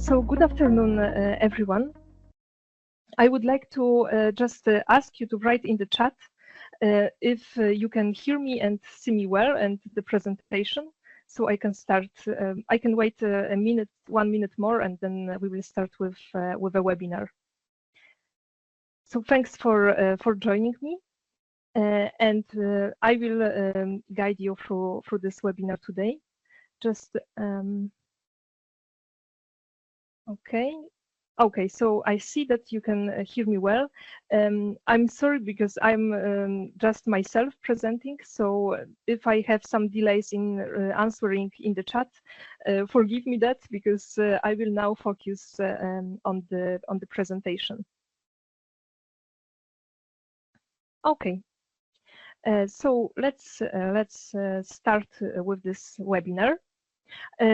So good afternoon, everyone. I would like to just ask you to write in the chat if you can hear me and see me well and the presentation, so I can start. I can wait a minute, 1 minute more, and then we will start with a webinar. So thanks for joining me, and I will guide you through this webinar today. Just Okay, so I see that you can hear me well. I'm sorry because I'm just myself presenting, so if I have some delays in answering in the chat, forgive me that, because I will now focus on the presentation. Okay, so let's start with this webinar.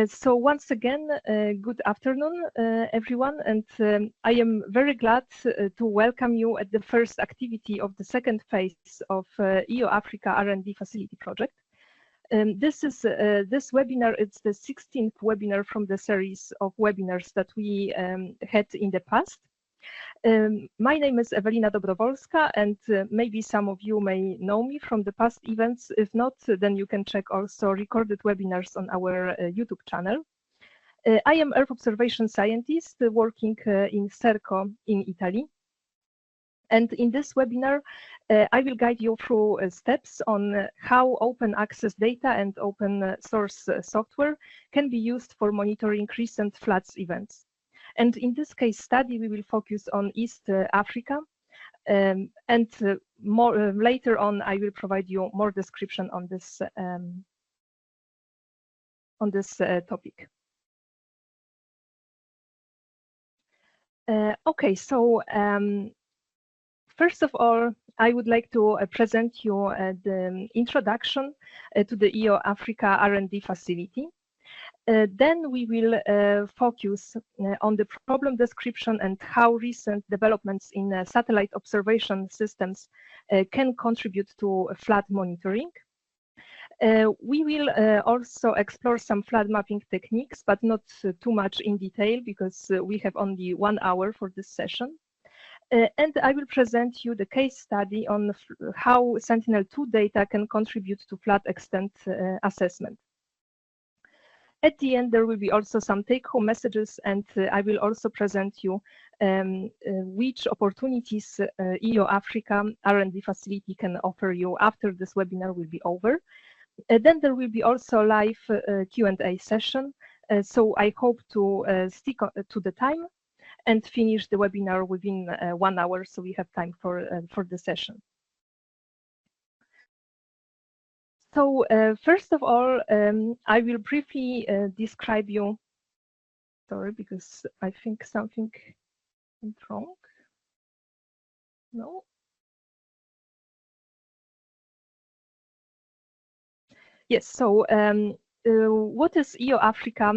So once again, good afternoon, everyone, and I am very glad to welcome you at the first activity of the second phase of EU Africa R&D Facility project. This webinar, it's the 16th webinar from the series of webinars that we had in the past. My name is Ewelina Dobrowolska, and maybe some of you may know me from the past events. If not, then you can check also recorded webinars on our YouTube channel. I am Earth observation scientist working in CERCO in Italy. And in this webinar, I will guide you through steps on how open access data and open source software can be used for monitoring recent floods events. And in this case study, we will focus on East Africa, and more later on, I will provide you more description on this topic. Okay, so first of all, I would like to present you the introduction to the EU Africa R&D facility. Then we will focus on the problem description and how recent developments in satellite observation systems can contribute to flood monitoring. We will also explore some flood mapping techniques, but not too much in detail, because we have only 1 hour for this session. And I will present you the case study on how Sentinel-2 data can contribute to flood extent assessment. At the end, there will be also some take-home messages, and I will also present you which opportunities EU Africa R&D facility can offer you after this webinar will be over. Then there will be also live Q&A session, so I hope to stick to the time and finish the webinar within 1 hour, so we have time for the session. So first of all, I will briefly describe you. Sorry, because I think something went wrong. No. Yes. So what is EU Africa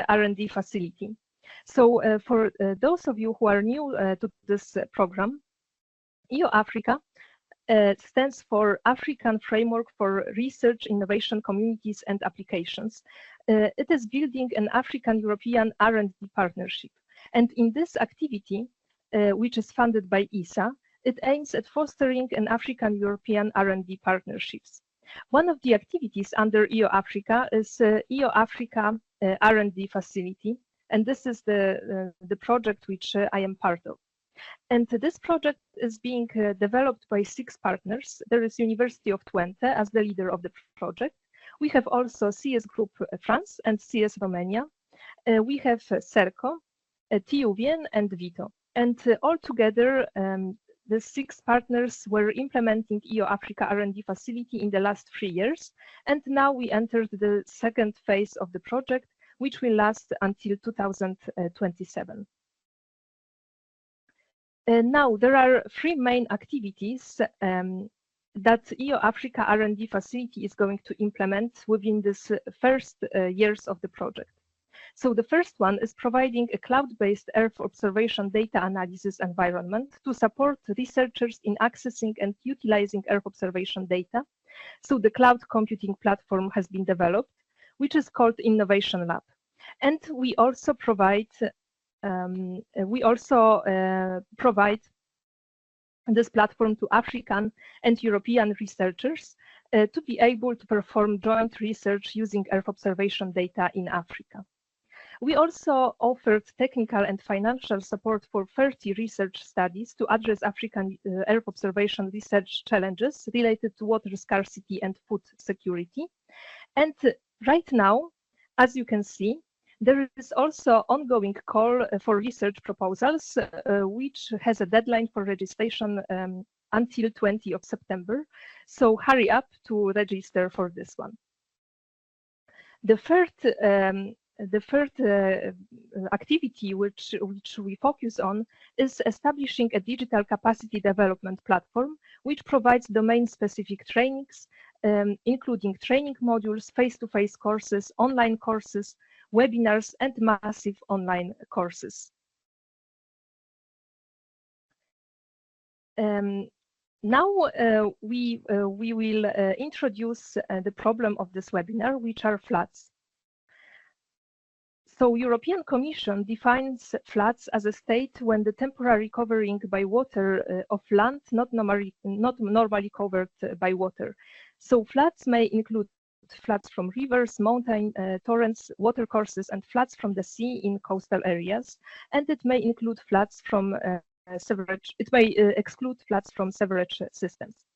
R&D facility? So for those of you who are new to this program, EU Africa stands for African Framework for Research, Innovation, Communities and Applications. It is building an African-European R&D partnership. And in this activity, which is funded by ESA, it aims at fostering an African-European R&D partnerships. One of the activities under EU Africa is EU Africa R&D facility. And this is the project which I am part of. And this project is being developed by 6 partners. There is University of Twente as the leader of the project. We have also CS Group France and CS Romania. We have CERCO, TU Wien and Vito. And all together, the 6 partners were implementing EU Africa R&D facility in the last 3 years. And now we entered the second phase of the project, which will last until 2027. Now, there are 3 main activities that EU Africa R&D facility is going to implement within this first years of the project. So the first one is providing a cloud-based Earth observation data analysis environment to support researchers in accessing and utilizing Earth observation data. So the cloud computing platform has been developed, which is called Innovation Lab. And we also provide we also provide this platform to African and European researchers to be able to perform joint research using Earth observation data in Africa. We also offered technical and financial support for 30 research studies to address African Earth observation research challenges related to water scarcity and food security. And right now, as you can see, there is also ongoing call for research proposals, which has a deadline for registration until 20 of September. So hurry up to register for this one. The third activity which we focus on is establishing a digital capacity development platform, which provides domain-specific trainings, including training modules, face-to-face courses, online courses, webinars, and massive online courses. Now we will introduce the problem of this webinar, which are floods. So European Commission defines floods as a state when the temporary covering by water of land not normally covered by water. So floods may include floods from rivers, mountain torrents, watercourses, and floods from the sea in coastal areas. And it may include floods from sewerage. It may exclude floods from sewerage systems.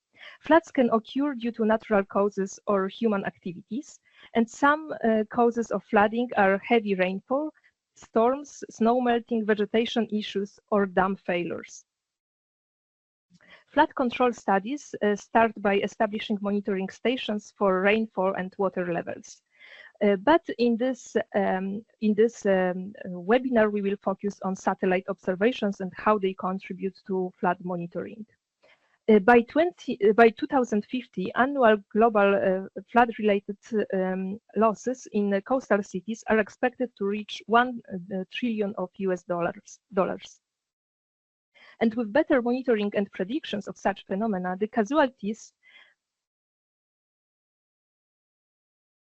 Floods can occur due to natural causes or human activities, and some causes of flooding are heavy rainfall, storms, snow melting, vegetation issues, or dam failures. Flood control studies start by establishing monitoring stations for rainfall and water levels. But in this webinar, we will focus on satellite observations and how they contribute to flood monitoring. By 2050, annual global flood-related losses in coastal cities are expected to reach $1 trillion of US dollars. And with better monitoring and predictions of such phenomena, the casualties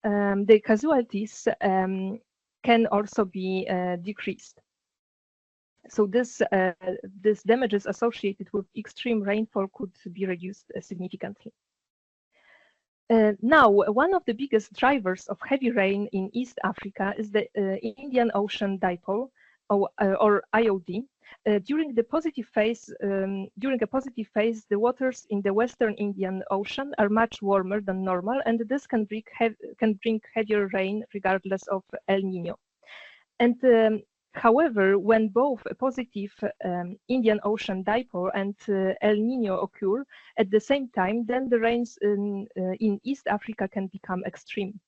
can also be decreased. So this damages associated with extreme rainfall could be reduced significantly. Now, one of the biggest drivers of heavy rain in East Africa is the Indian Ocean Dipole, or IOD. During a positive phase, the waters in the Western Indian Ocean are much warmer than normal, and this can bring heavier rain regardless of El Niño. And however, when both a positive Indian Ocean dipole and El Niño occur at the same time, then the rains in East Africa can become extreme.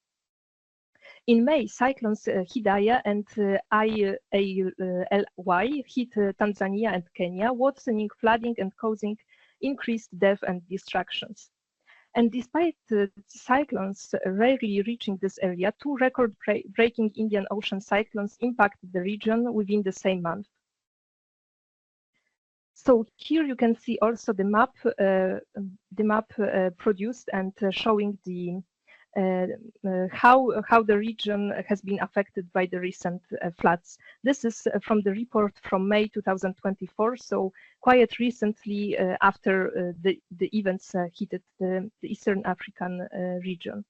In May, cyclones Hidaya and IALY hit Tanzania and Kenya, worsening flooding and causing increased death and destructions. And despite cyclones rarely reaching this area, 2 record-breaking Indian Ocean cyclones impacted the region within the same month. So here you can see also the map produced and showing the how the region has been affected by the recent floods. This is from the report from May 2024, so quite recently after the events hit the Eastern African region.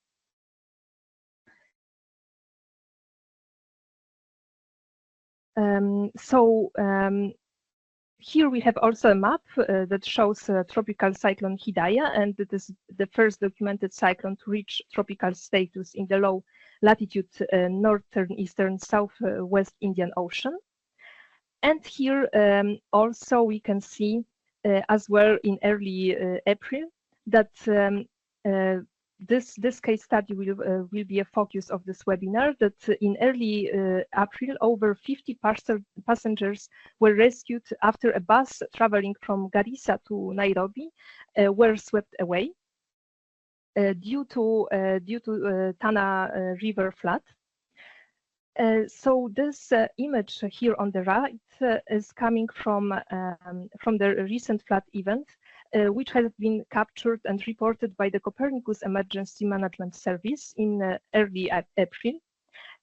Here we have also a map that shows tropical cyclone Hidaya, and it is the first documented cyclone to reach tropical status in the low latitude northern, eastern, southwest Indian Ocean. And here also we can see as well in early April that this case study will be a focus of this webinar, that in early April, over 50 passengers were rescued after a bus traveling from Garissa to Nairobi were swept away due to Tana River flood. So this image here on the right is coming from the recent flood event, which has been captured and reported by the Copernicus Emergency Management Service in early April.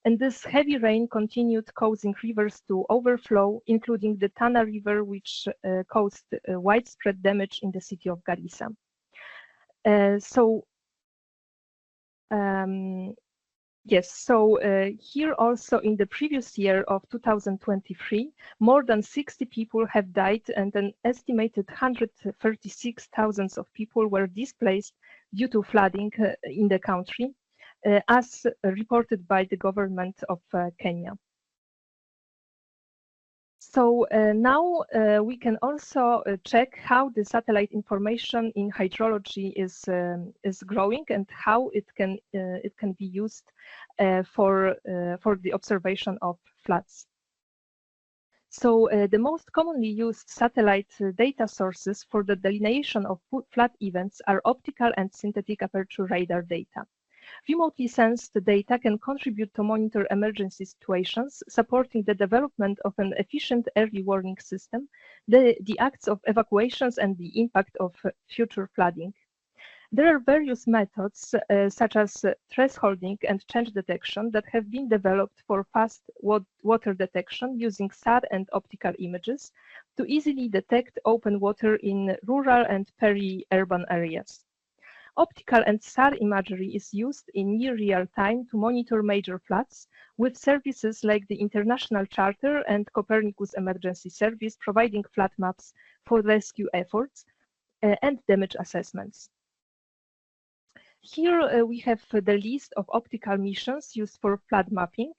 And this heavy rain continued, causing rivers to overflow, including the Tana River, which caused widespread damage in the city of Garissa. Here also in the previous year of 2023, more than 60 people have died and an estimated 136,000 of people were displaced due to flooding in the country, as reported by the government of Kenya. So now we can also check how the satellite information in hydrology is growing and how it can be used for the observation of floods. So the most commonly used satellite data sources for the delineation of flood events are optical and synthetic aperture radar data. Remotely sensed data can contribute to monitor emergency situations, supporting the development of an efficient early warning system, the acts of evacuations, and the impact of future flooding. There are various methods, such as thresholding and change detection, that have been developed for fast water detection using SAR and optical images to easily detect open water in rural and peri-urban areas. Optical and SAR imagery is used in near real time to monitor major floods, with services like the International Charter and Copernicus Emergency Service providing flood maps for rescue efforts and damage assessments. Here we have the list of optical missions used for flood mapping,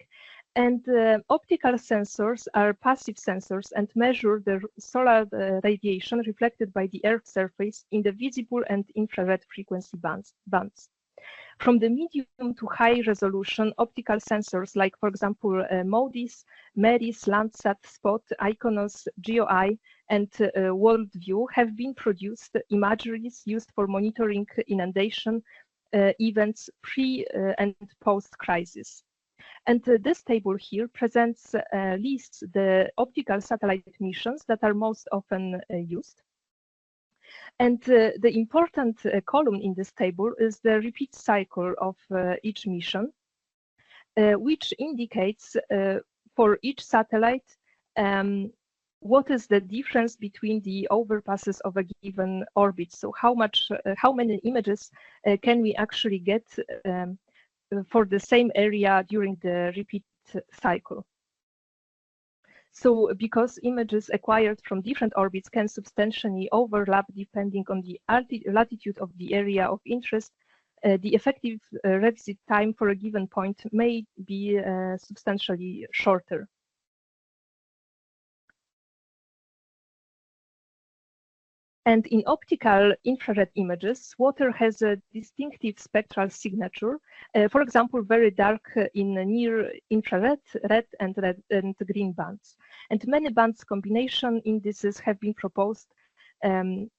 and optical sensors are passive sensors and measure the solar radiation reflected by the Earth's surface in the visible and infrared frequency bands. From the medium to high resolution optical sensors like, for example, MODIS, MERIS, Landsat, SPOT, ICONOS, GeoEye, and WorldView have been produced imageries used for monitoring inundation events pre and post-crisis. And this table here lists the optical satellite missions that are most often used. And the important column in this table is the repeat cycle of each mission, which indicates for each satellite what is the difference between the overpasses of a given orbit. So how many images can we actually get for the same area during the repeat cycle. So because images acquired from different orbits can substantially overlap depending on the latitude of the area of interest, the effective revisit time for a given point may be substantially shorter. And in optical infrared images, water has a distinctive spectral signature, for example, very dark in near infrared, red and green bands. And many bands combination indices have been proposed to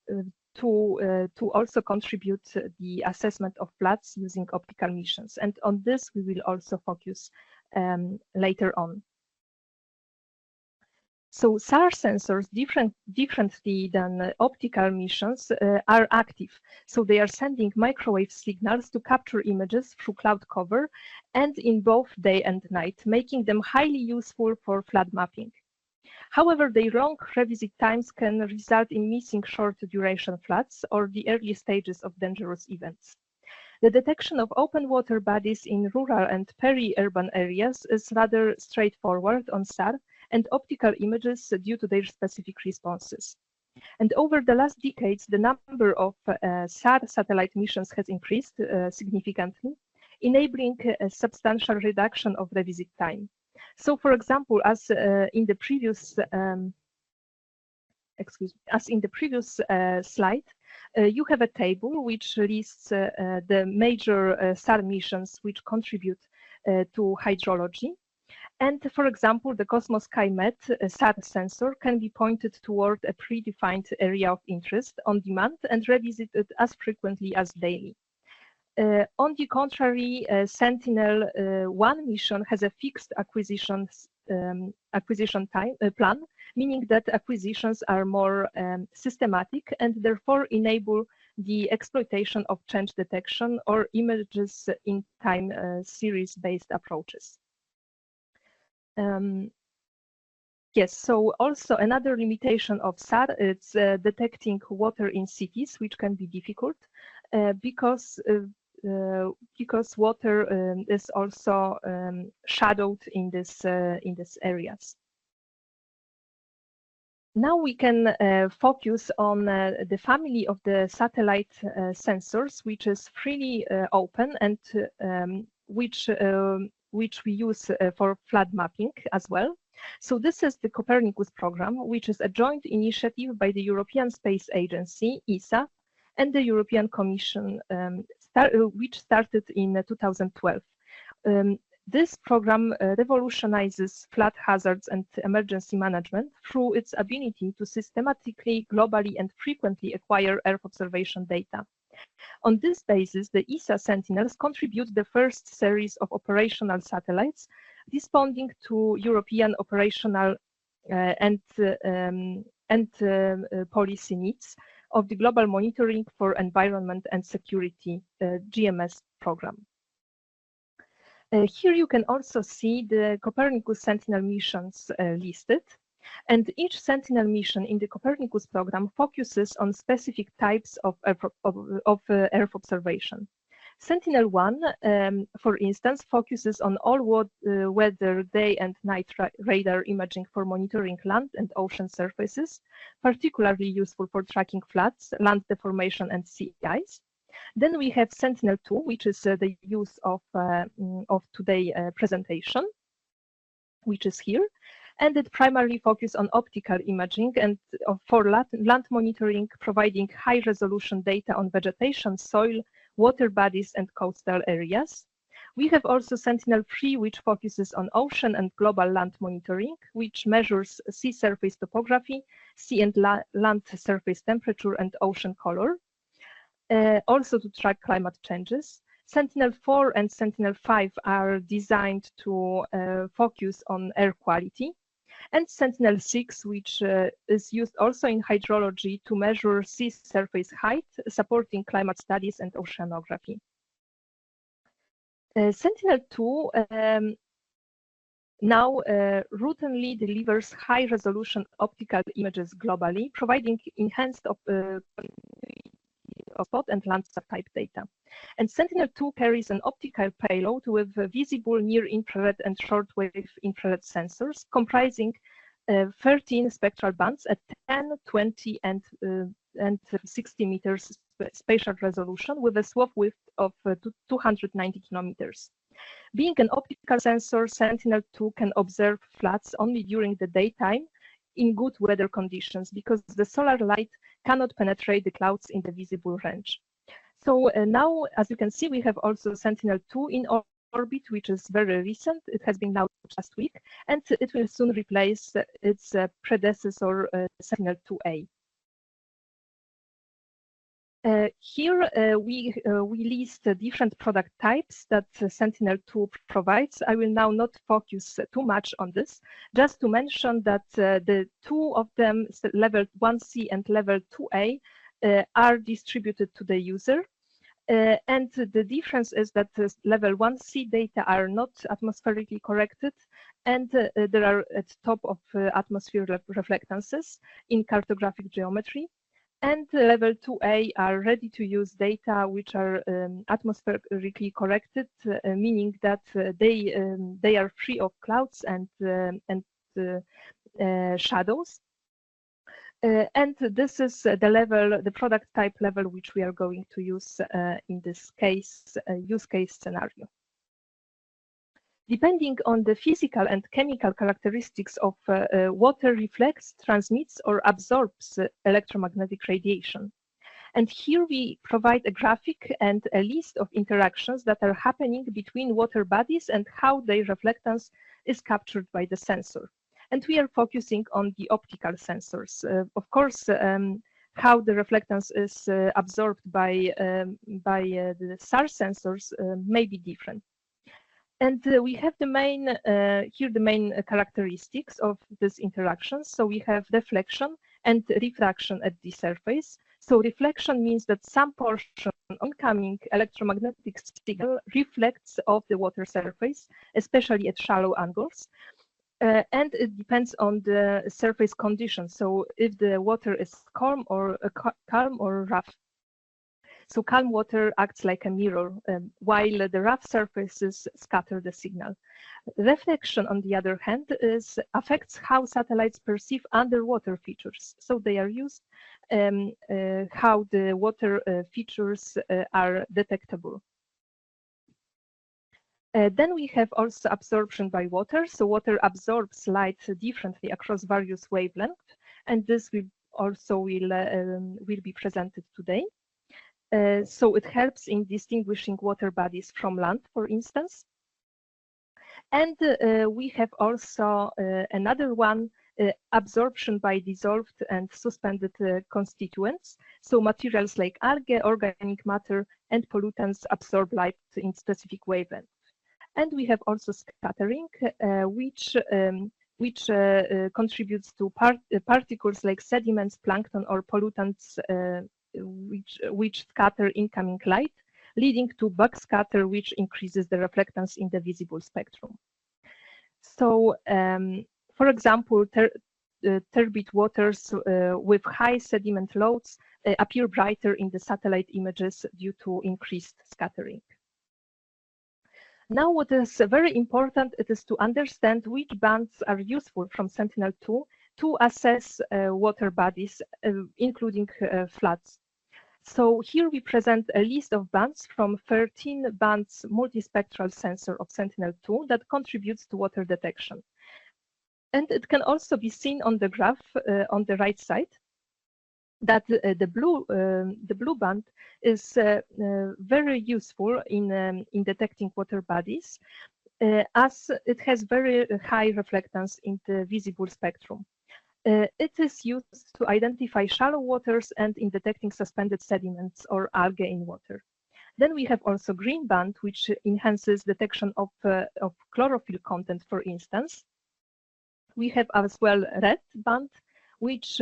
also contribute the assessment of floods using optical missions. And on this, we will also focus later on. So SAR sensors, differently than optical missions, are active. So they are sending microwave signals to capture images through cloud cover and in both day and night, making them highly useful for flood mapping. However, their long revisit times can result in missing short duration floods or the early stages of dangerous events. The detection of open water bodies in rural and peri-urban areas is rather straightforward on SAR and optical images due to their specific responses. And over the last decades, the number of SAR satellite missions has increased significantly, enabling a substantial reduction of revisit time. So, for example, as in the previous slide, you have a table which lists the major SAR missions which contribute to hydrology. And for example, the Cosmos Sky Met SAR sensor can be pointed toward a predefined area of interest on demand and revisited as frequently as daily. On the contrary, Sentinel-1 mission has a fixed acquisition plan, meaning that acquisitions are more systematic and therefore enable the exploitation of change detection or images in time series-based approaches. Yes, so also another limitation of SAR is detecting water in cities, which can be difficult because water is also shadowed in these areas. Now we can focus on the family of the satellite sensors, which is freely open and which we use for flood mapping as well. So this is the Copernicus program, which is a joint initiative by the European Space Agency, ESA, and the European Commission, which started in 2012. This program revolutionizes flood hazards and emergency management through its ability to systematically, globally, and frequently acquire Earth observation data. On this basis, the ESA Sentinels contribute the first series of operational satellites responding to European operational and policy needs of the Global Monitoring for Environment and Security GMS program. Here you can also see the Copernicus Sentinel missions listed, and each Sentinel mission in the Copernicus program focuses on specific types of Earth observation. Sentinel-1, for instance, focuses on all weather day and night radar imaging for monitoring land and ocean surfaces, particularly useful for tracking floods, land deformation, and sea ice. Then we have Sentinel-2, which is the use of today's presentation, which is here, and it primarily focuses on optical imaging and for land monitoring, providing high-resolution data on vegetation, soil, water bodies, and coastal areas. We have also Sentinel-3, which focuses on ocean and global land monitoring, which measures sea surface topography, sea and land surface temperature, and ocean color. Also to track climate changes. Sentinel-4 and Sentinel-5 are designed to focus on air quality. And Sentinel-6, which is used also in hydrology to measure sea surface height, supporting climate studies and oceanography. Sentinel-2 now routinely delivers high-resolution optical images globally, providing enhanced spot and Landsat type data. And Sentinel-2 carries an optical payload with visible near-infrared and shortwave infrared sensors, comprising 13 spectral bands at 10, 20, and 60 meters spatial resolution with a swath width of 290 kilometers. Being an optical sensor, Sentinel-2 can observe floods only during the daytime in good weather conditions because the solar light cannot penetrate the clouds in the visible range. So now, as you can see, we have also Sentinel-2 in orbit, which is very recent. It has been launched last week, and it will soon replace its predecessor, Sentinel-2A. Here we list different product types that Sentinel-2 provides. I will now not focus too much on this, just to mention that the two of them, level 1C and level 2A, are distributed to the user. And the difference is that level 1C data are not atmospherically corrected, and there are at top of atmosphere reflectances in cartographic geometry. And level 2A are ready-to-use data which are atmospherically corrected, meaning that they are free of clouds and shadows. And this is the product type level which we are going to use in this case, use case scenario. Depending on the physical and chemical characteristics of water reflects, transmits, or absorbs electromagnetic radiation. And here we provide a graphic and a list of interactions that are happening between water bodies and how their reflectance is captured by the sensor. And we are focusing on the optical sensors. Of course, how the reflectance is absorbed by the SAR sensors may be different. And we have the main characteristics of these interactions. So we have deflection and refraction at the surface. So reflection means that some portion oncoming electromagnetic signal reflects off the water surface, especially at shallow angles. And it depends on the surface conditions. So if the water is calm or rough. So calm water acts like a mirror, while the rough surfaces scatter the signal. Reflection, on the other hand, affects how satellites perceive underwater features. So they are used how the water features are detectable. Then we have also absorption by water. So water absorbs light differently across various wavelengths, and this will be presented today. So it helps in distinguishing water bodies from land, for instance. And we have also another one, absorption by dissolved and suspended constituents. So materials like algae, organic matter, and pollutants absorb light in specific wavelengths. And we have also scattering, which contributes to particles like sediments, plankton, or pollutants, which scatter incoming light, leading to backscatter, which increases the reflectance in the visible spectrum. So, for example, turbid waters with high sediment loads appear brighter in the satellite images due to increased scattering. Now, what is very important, it is to understand which bands are useful from Sentinel-2 to assess water bodies, including floods. So here we present a list of bands from 13 bands multispectral sensor of Sentinel-2 that contributes to water detection. And it can also be seen on the graph on the right side that the blue band is very useful in detecting water bodies, as it has very high reflectance in the visible spectrum. It is used to identify shallow waters and in detecting suspended sediments or algae in water. Then we have also green band, which enhances detection of chlorophyll content, for instance. We have as well red band, which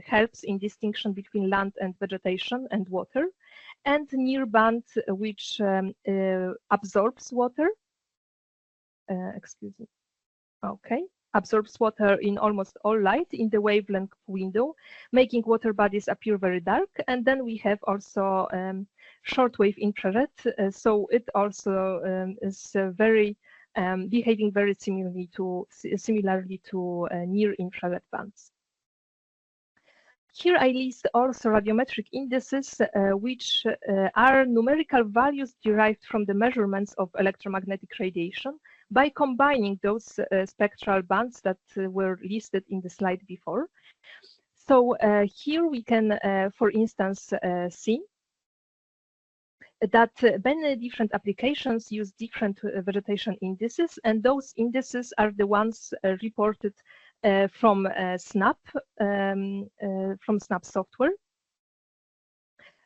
helps in distinction between land and vegetation and water, and near band, which absorbs water. Excuse me. Okay. Absorbs water in almost all light in the wavelength window, making water bodies appear very dark. And then we have also shortwave infrared. So it also is behaving very similarly to near infrared bands. Here I list also radiometric indices, which are numerical values derived from the measurements of electromagnetic radiation by combining those spectral bands that were listed in the slide before. So here we can, for instance, see that many different applications use different vegetation indices, and those indices are the ones reported from SNAP software,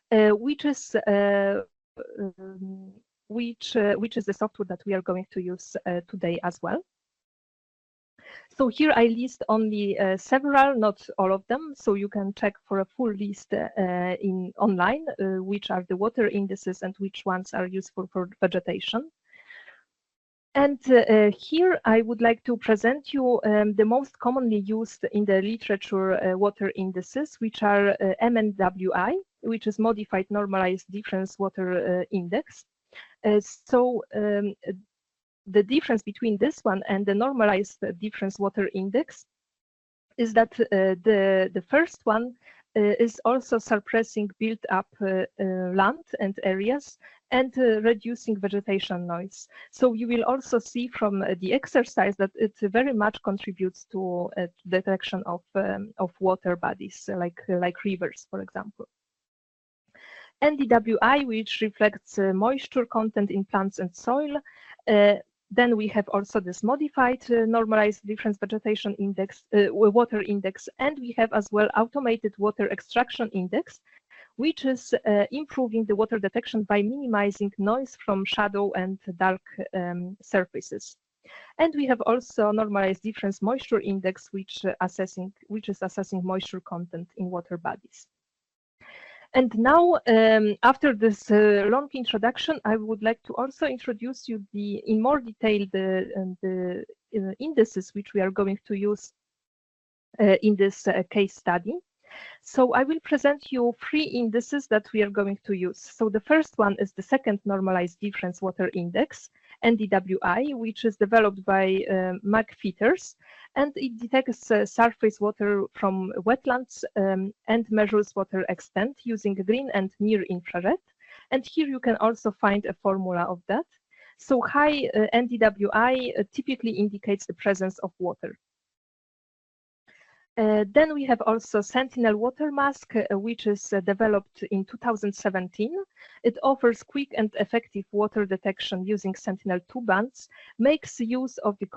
which is the software that we are going to use today as well. So here I list only several, not all of them. So you can check for a full list online, which are the water indices and which ones are useful for vegetation. And here I would like to present you the most commonly used in the literature water indices, which are MNDWI, which is Modified Normalized Difference Water Index. So the difference between this one and the Normalized Difference Water Index is that the first one is also suppressing built-up land and areas and reducing vegetation noise. So you will also see from the exercise that it very much contributes to detection of water bodies, like rivers, for example. NDWI, which reflects moisture content in plants and soil. Then we have also this modified normalized difference vegetation index, water index, and we have as well automated water extraction index, which is improving the water detection by minimizing noise from shadow and dark surfaces. And we have also normalized difference moisture index, which is assessing moisture content in water bodies. And now, after this long introduction, I would like to also introduce you in more detail the indices which we are going to use in this case study. So I will present you 3 indices that we are going to use. So the first one is the second normalized difference water index, MNDWI, which is developed by McFeeters, and it detects surface water from wetlands and measures water extent using green and near infrared. And here you can also find a formula of that. So high MNDWI typically indicates the presence of water. Then we have also Sentinel water mask, which is developed in 2017. It offers quick and effective water detection using Sentinel-2 bands, makes use of the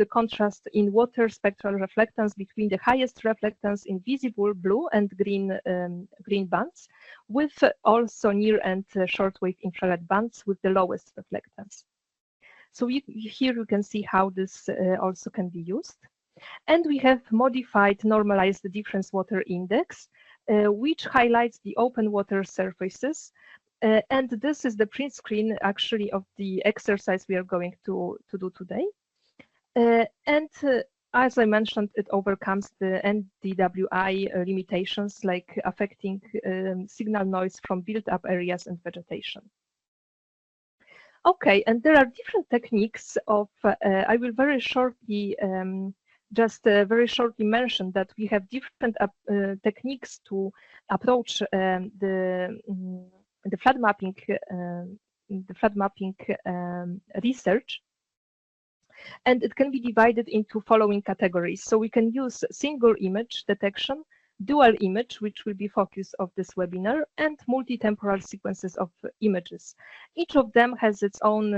contrast in water spectral reflectance between the highest reflectance in visible blue and green bands, with also near and shortwave infrared bands with the lowest reflectance. So here you can see how this also can be used. And we have modified normalized difference water index, which highlights the open water surfaces. And this is the print screen actually of the exercise we are going to do today. As I mentioned, it overcomes the MNDWI limitations like affecting signal noise from built-up areas and vegetation. Okay, and there are different techniques of, I will very shortly very shortly mention that we have different techniques to approach the flood mapping research, and it can be divided into following categories. So we can use single image detection, dual image, which will be focus of this webinar, and multi-temporal sequences of images. Each of them has its own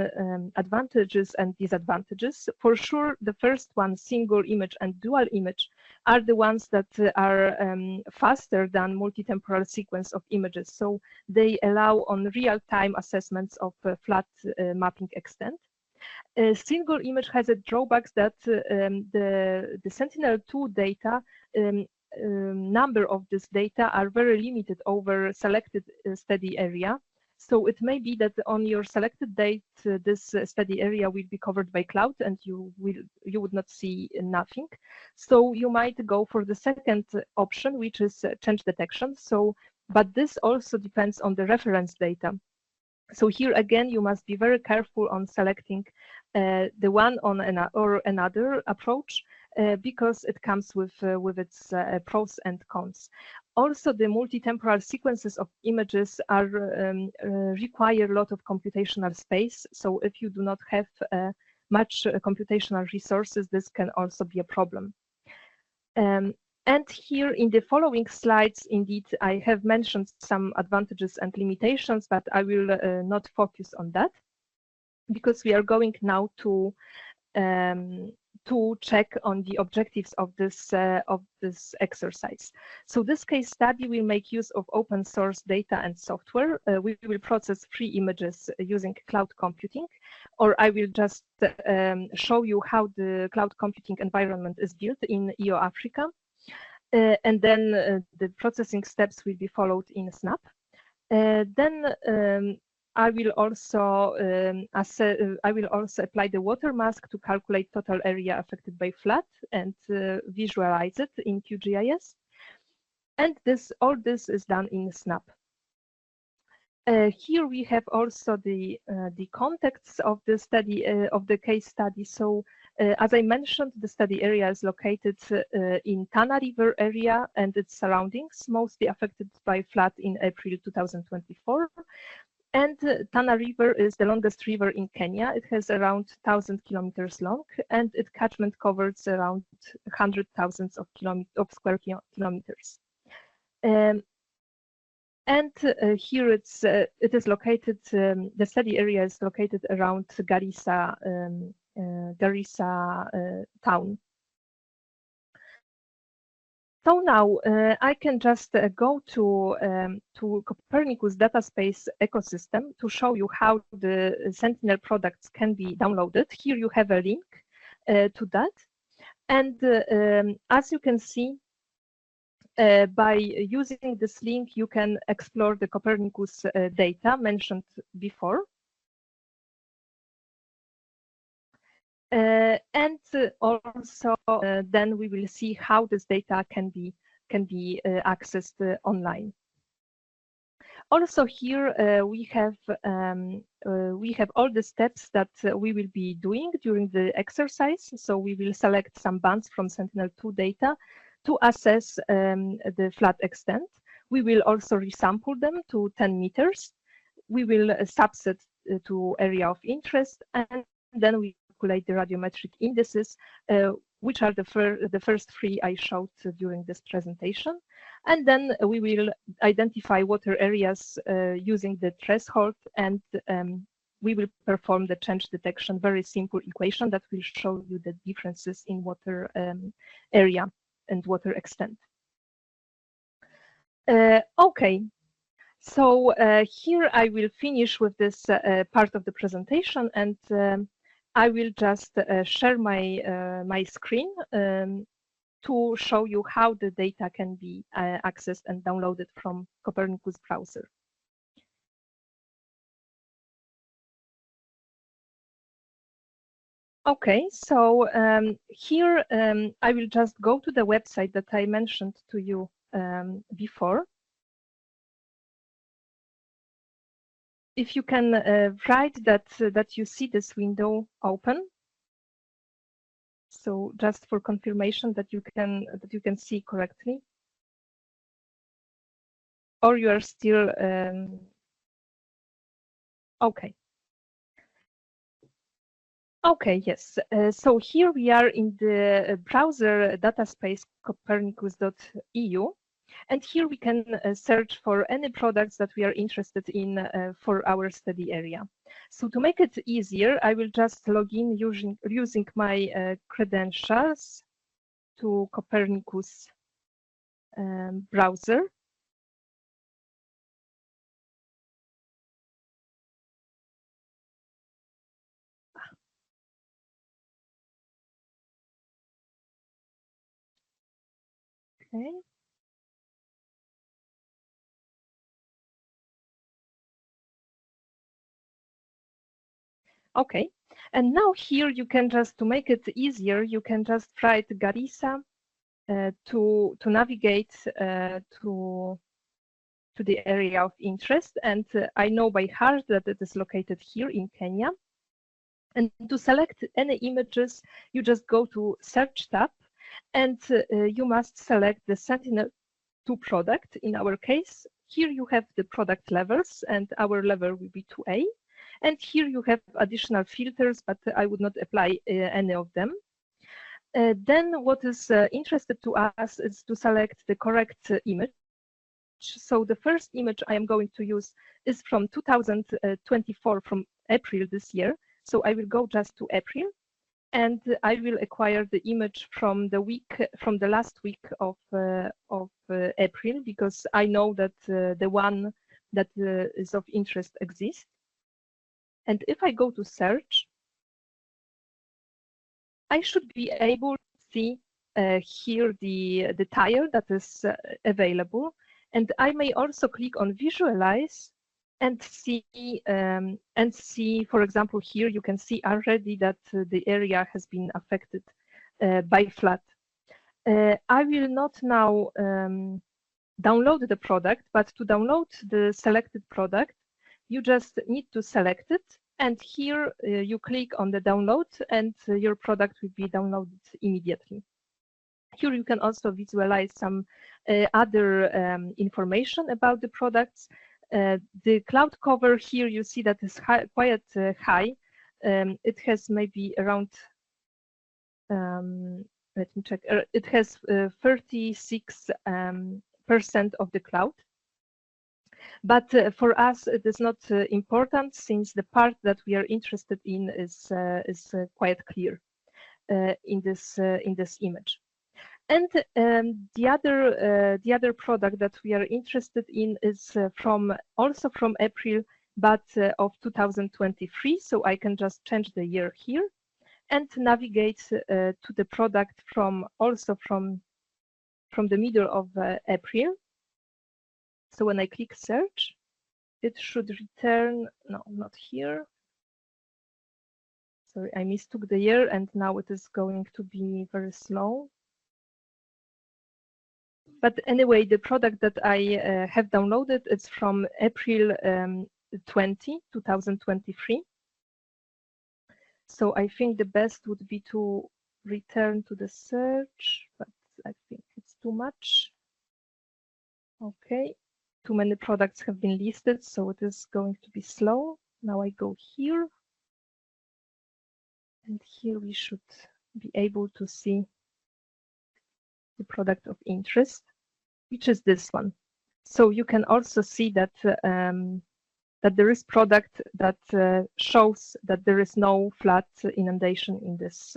advantages and disadvantages. For sure, the first one, single image and dual image, are the ones that are faster than multi-temporal sequence of images. So they allow on real-time assessments of flood mapping extent. A single image has a drawbacks that the Sentinel-2 data number of this data are very limited over selected study area. So it may be that on your selected date, this study area will be covered by cloud and you would not see nothing. So you might go for the second option, which is change detection. So, but this also depends on the reference data. So here again, you must be very careful on selecting the one on another approach, because it comes with its pros and cons. Also, the multi-temporal sequences of images are require a lot of computational space. So if you do not have much computational resources, this can also be a problem. And here in the following slides, indeed, I have mentioned some advantages and limitations, but I will not focus on that, because we are going now to check on the objectives of this exercise. So this case study will make use of open source data and software. We will process 3 images using cloud computing, or I will just show you how the cloud computing environment is built in EO Africa. And then the processing steps will be followed in Snap. Then I will also apply the water mask to calculate total area affected by flood and visualize it in QGIS. And all this is done in Snap. Here we have also the context of the study of the case study. So as I mentioned, the study area is located in Tana River area and its surroundings, mostly affected by flood in April 2024. And Tana River is the longest river in Kenya. It has around 1,000 kilometers long, and its catchment covers around 100,000 of square kilometers. And here it is located. The study area is located around Garissa town. So now I can just go to Copernicus data space ecosystem to show you how the Sentinel products can be downloaded. Here you have a link to that. And as you can see, By using this link, you can explore the Copernicus data mentioned before. And also, then we will see how this data can be accessed online. Also here we have all the steps that we will be doing during the exercise. So we will select some bands from Sentinel-2 data to assess the flood extent. We will also resample them to 10 meters. We will subset to area of interest, and then we calculate the radiometric indices, which are the first three I showed during this presentation. And then we will identify water areas using the threshold, and we will perform the change detection, very simple equation that will show you the differences in water area and water extent. Okay, so here I will finish with this part of the presentation, and I will just share my screen to show you how the data can be accessed and downloaded from Copernicus browser. Okay, so here I will just go to the website that I mentioned to you before. If you can write that you see this window open. So just for confirmation that you can see correctly, or you are still okay. Okay, yes. So here we are in the browser data space copernicus.eu, and here we can search for any products that we are interested in for our study area. So to make it easier, I will just log in using my credentials to Copernicus browser. Okay. Okay, and now here you can just, to make it easier, you can just write Garissa to navigate to the area of interest. And I know by heart that it is located here in Kenya. And to select any images, you just go to Search tab, and you must select the Sentinel-2 product. In our case, here you have the product levels, and our level will be 2A. And here you have additional filters, but I would not apply any of them. Then what is interested to us is to select the correct image. So the first image I am going to use is from 2024, from April this year. So I will go just to April, and I will acquire the image from the last week of April, because I know that the one that is of interest exists. And if I go to search, I should be able to see here the tile that is available. And I may also click on visualize and see, for example, here you can see already that the area has been affected by flood. I will not now download the product, but to download the selected product, you just need to select it. And here you click on the download, and your product will be downloaded immediately. Here you can also visualize some other information about the products. The cloud cover here, you see that is quite high. It has maybe around, let me check, it has 36% of the cloud. But for us, it is not important, since the part that we are interested in is quite clear in this image. And the other product that we are interested in is also from April, but of 2023. So I can just change the year here and navigate to the product also from from the middle of April. So when I click search, it should return, no, not here. Sorry, I mistook the year, and now it is going to be very slow. But anyway, the product that I have downloaded, it's from April 2023. So I think the best would be to return to the search, but I think it's too much. Okay, too many products have been listed, so it is going to be slow. Now I go here. And here we should be able to see the product of interest, which is this one. So you can also see that that there is product that shows that there is no flood inundation in this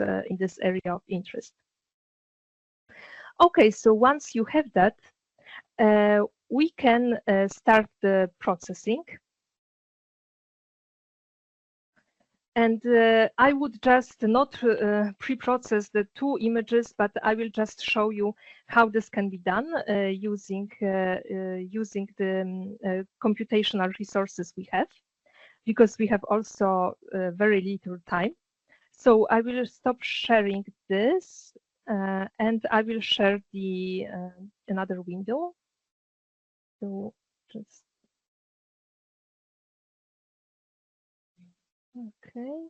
area of interest. Okay, so once you have that, we can start the processing. And I would just not pre-process the two images, but I will just show you how this can be done using the computational resources we have, because we have also very little time. So I will stop sharing this, and I will share the another window. So just okay.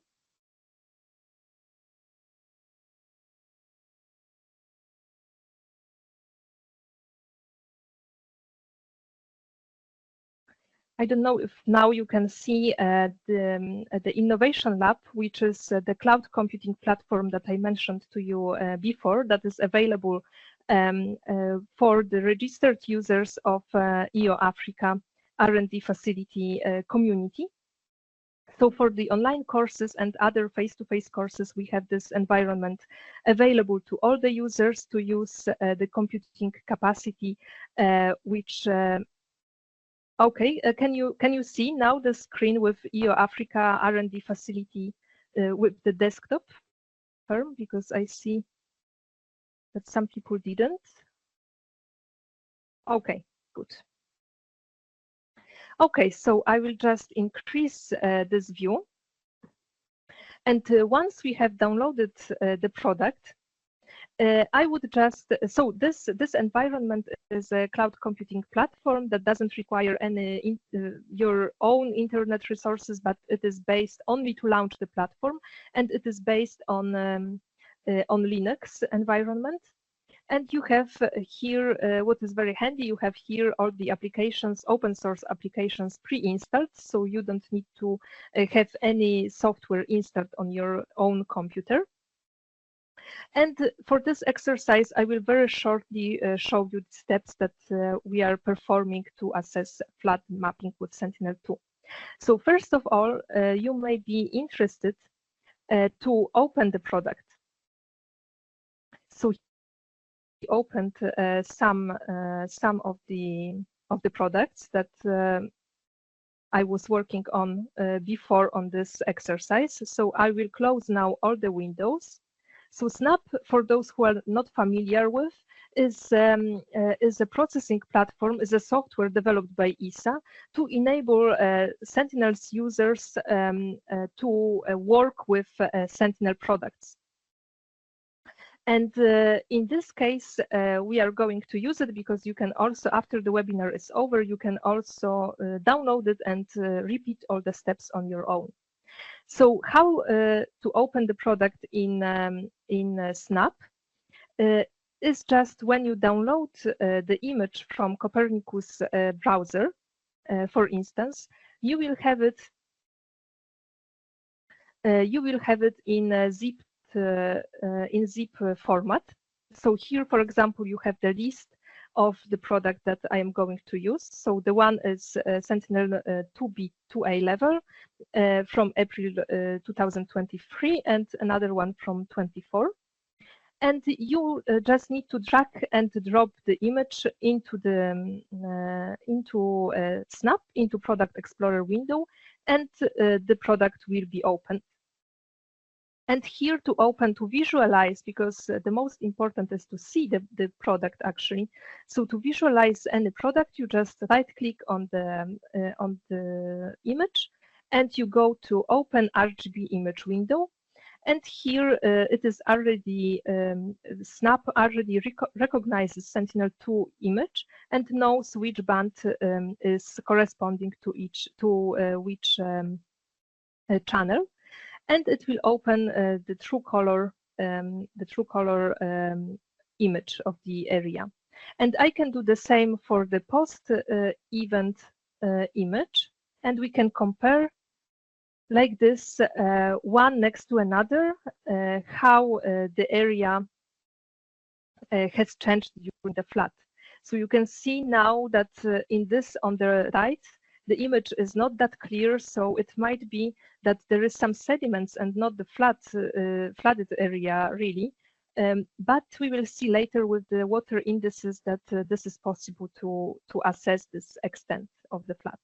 I don't know if now you can see the Innovation Lab, which is the cloud computing platform that I mentioned to you before, that is available for the registered users of EO Africa R&D facility community. So for the online courses and other face-to-face courses, we have this environment available to all the users to use the computing capacity, which okay, can you see now the screen with EO Africa R&D facility with the desktop firm? Because I see that some people didn't. Okay, good. Okay, so I will just increase this view. And once we have downloaded the product, I would just, so this environment is a cloud computing platform that doesn't require any your own internet resources, but it is based only to launch the platform, and it is based on Linux environment. And you have here, what is very handy, you have here all the applications, open source applications pre-installed, so you don't need to have any software installed on your own computer. And for this exercise, I will very shortly show you the steps that we are performing to assess flood mapping with Sentinel-2. So first of all, you may be interested to open the product. So he opened some of the products that I was working on before on this exercise. So I will close now all the windows. So SNAP, for those who are not familiar with, is a processing platform, is a software developed by ESA to enable Sentinels users to work with Sentinel products. And in this case, we are going to use it because you can also, after the webinar is over, you can also download it and repeat all the steps on your own. So how to open the product in SNAP is just when you download the image from Copernicus browser, for instance, you will have it in zip format. So here, for example, you have the list of the product that I am going to use. So the one is Sentinel-2B2A level from April 2023, and another one from 24. And you just need to drag and drop the image into the SNAP, into Product Explorer window, and the product will be opened. And here to open, to visualize, because the most important is to see the product actually. So to visualize any product, you just right click on the image and you go to open RGB image window. And here it is already, Snap already recognizes Sentinel-2 image and knows which band is corresponding to which channel. And it will open the true color image of the area. And I can do the same for the post event image, and we can compare like this, one next to another, how the area has changed during the flood. So you can see now that in this on the right, the image is not that clear, so it might be that there is some sediments and not the flooded area really. But we will see later with the water indices that this is possible to assess this extent of the flood.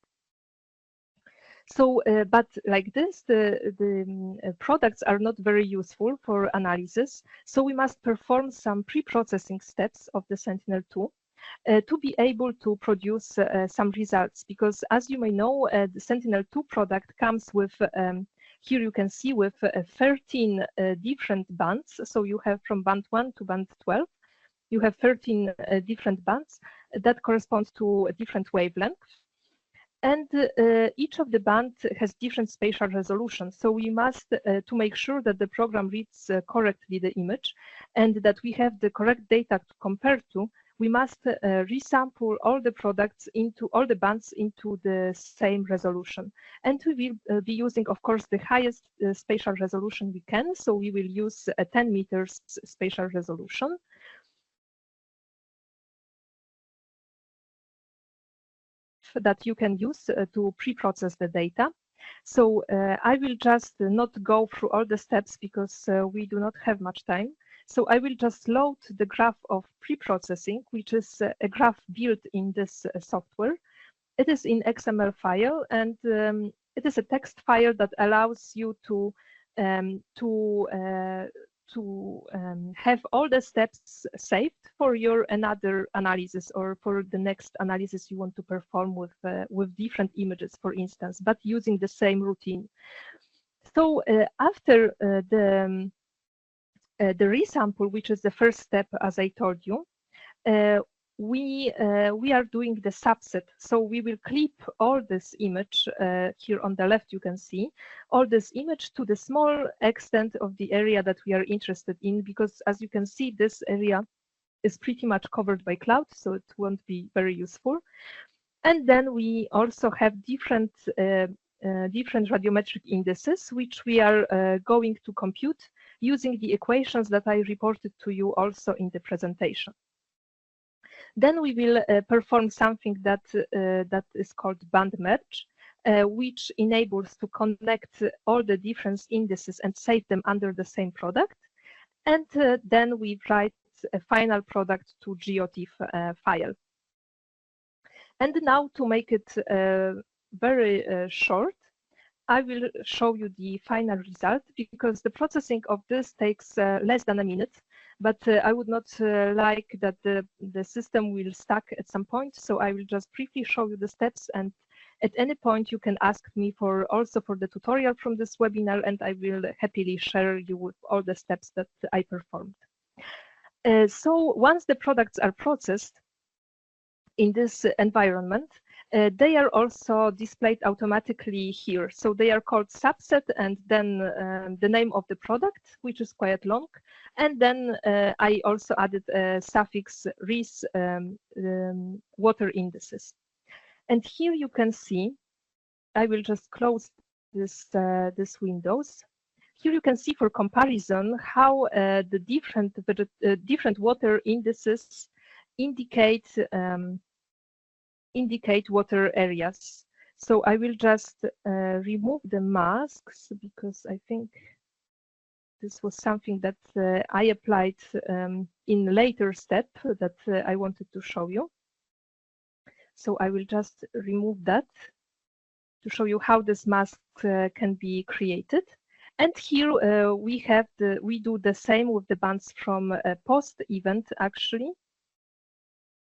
So, but like this, the products are not very useful for analysis. So we must perform some pre-processing steps of the Sentinel-2 to be able to produce some results. Because as you may know, the Sentinel-2 product comes with, here you can see with 13 different bands. So you have from band 1 to band 12, you have 13 different bands that correspond to a different wavelength. And each of the bands has different spatial resolution. So we must, to make sure that the program reads correctly the image and that we have the correct data to compare to, we must resample all the products into all the bands into the same resolution. And we will be using, of course, the highest spatial resolution we can. So we will use a 10 meters spatial resolution. That you can use to pre-process the data. So I will just not go through all the steps because we do not have much time. So I will just load the graph of pre-processing, which is a graph built in this software. It is in XML file, and it is a text file that allows you to have all the steps saved for your another analysis or for the next analysis you want to perform with different images, for instance, but using the same routine. So after the resample, which is the first step, as I told you, we are doing the subset. So we will clip all this image here on the left, you can see all this image to the small extent of the area that we are interested in, because as you can see, this area is pretty much covered by cloud, so it won't be very useful. And then we also have different radiometric indices, which we are going to compute using the equations that I reported to you also in the presentation. Then we will perform something that is called band merge, which enables to connect all the different indices and save them under the same product. And then we write a final product to GeoTIFF file. And now to make it very short, I will show you the final result, because the processing of this takes less than a minute. But I would not like that the system will stuck at some point. So I will just briefly show you the steps, and at any point you can ask me also for the tutorial from this webinar, and I will happily share you with all the steps that I performed. So once the products are processed in this environment, they are also displayed automatically here. So they are called subset, and then the name of the product, which is quite long. And then I also added a suffix RIS water indices. And here you can see, I will just close this windows. Here you can see for comparison how the different water indices indicate water areas. So I will just remove the masks, because I think this was something that I applied in a later step that I wanted to show you. So I will just remove that to show you how this mask can be created. And here we do the same with the bands from post-event actually.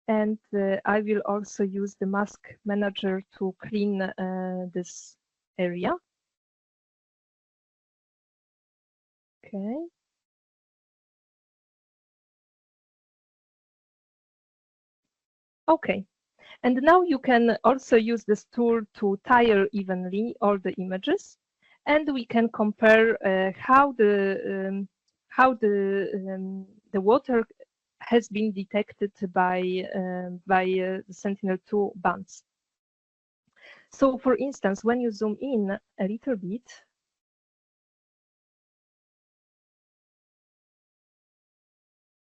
And I will also use the mask manager to clean this area. Okay. Okay. And now you can also use this tool to tile evenly all the images, and we can compare how the water has been detected by the Sentinel-2 bands. So, for instance, when you zoom in a little bit,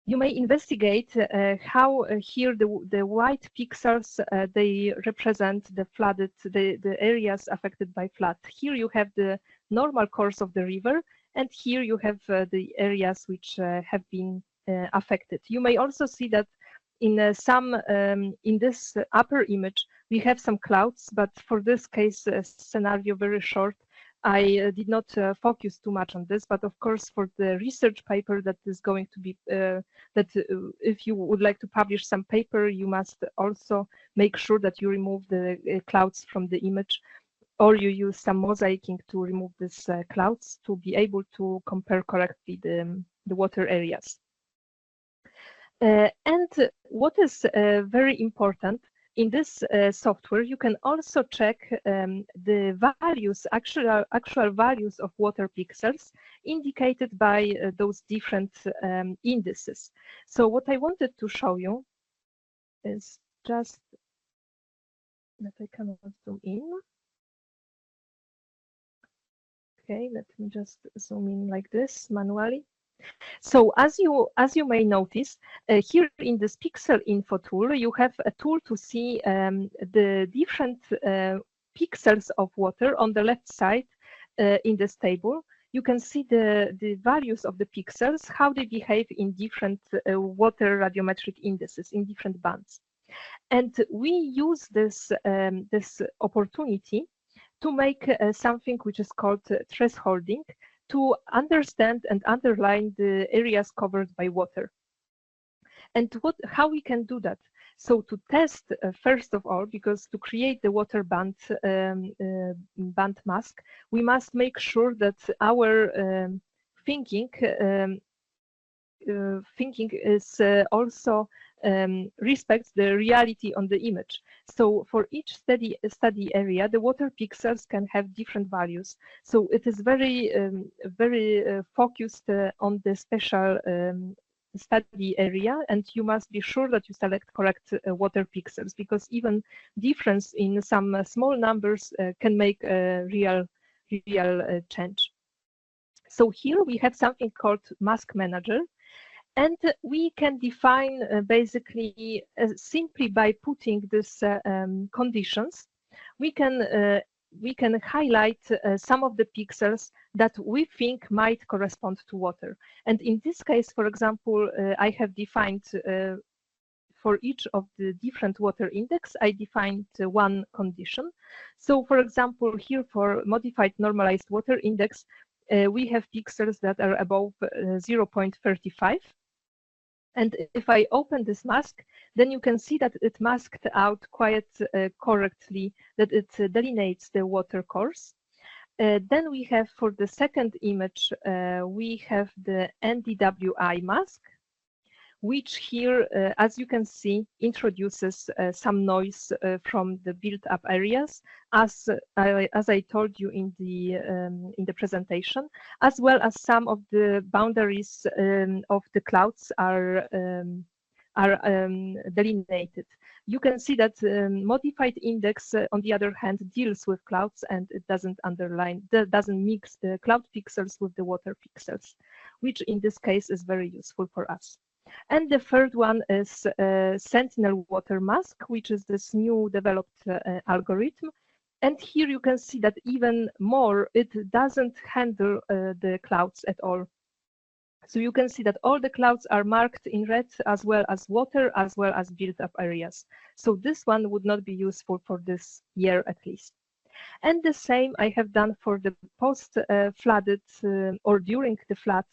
you may investigate how here the white pixels they represent the flooded the areas affected by flood. Here you have the normal course of the river, and here you have the areas which have been affected. You may also see that in some in this upper image we have some clouds, but for this case scenario very short, I did not focus too much on this, but of course for the research paper that is going to be if you would like to publish some paper, you must also make sure that you remove the clouds from the image, or you use some mosaicing to remove these clouds to be able to compare correctly the water areas. And what is very important, in this software, you can also check the values, actual values of water pixels indicated by those different indices. So what I wanted to show you is just that I cannot zoom in. Okay, let me just zoom in like this manually. So as you may notice, here in this pixel info tool, you have a tool to see the different pixels of water on the left side in this table. You can see the values of the pixels, how they behave in different water radiometric indices in different bands. And we use this opportunity to make something which is called thresholding, to understand and underline the areas covered by water. And how we can do that? So to test, first of all, because to create the water band mask, we must make sure that our thinking is also respects the reality on the image. So for each study area, the water pixels can have different values. So it is very focused on the special study area, and you must be sure that you select correct water pixels, because even difference in some small numbers can make a real change. So here we have something called mask manager. And we can define basically simply by putting these conditions, we can highlight some of the pixels that we think might correspond to water. And in this case, for example, I have defined for each of the different water index, I defined one condition. So for example, here for modified normalized water index, we have pixels that are above 0.35. And if I open this mask, then you can see that it masked out quite correctly, that it delineates the water course. Then we have, for the second image, we have the MNDWI mask, which here, as you can see, introduces some noise from the built-up areas, as I told you in the presentation, as well as some of the boundaries of the clouds are delineated. You can see that modified index, on the other hand, deals with clouds, and it doesn't mix the cloud pixels with the water pixels, which in this case is very useful for us. And the third one is Sentinel water mask, which is this new developed algorithm. And here you can see that even more, it doesn't handle the clouds at all. So you can see that all the clouds are marked in red, as well as water, as well as built-up areas. So this one would not be useful for this year at least. And the same I have done for the post-flooded or during the flood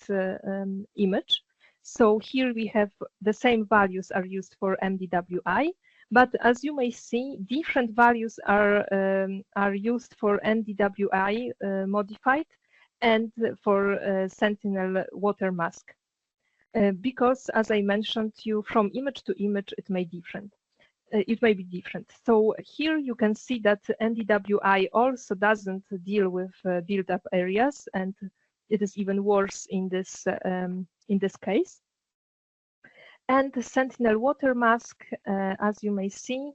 image. So here we have the same values are used for MNDWI, but as you may see, different values are used for MNDWI modified and for Sentinel water mask. Because, as I mentioned to you, from image to image, it may be different. So here you can see that MNDWI also doesn't deal with built-up areas, and it is even worse in this case. And the Sentinel water mask, as you may see,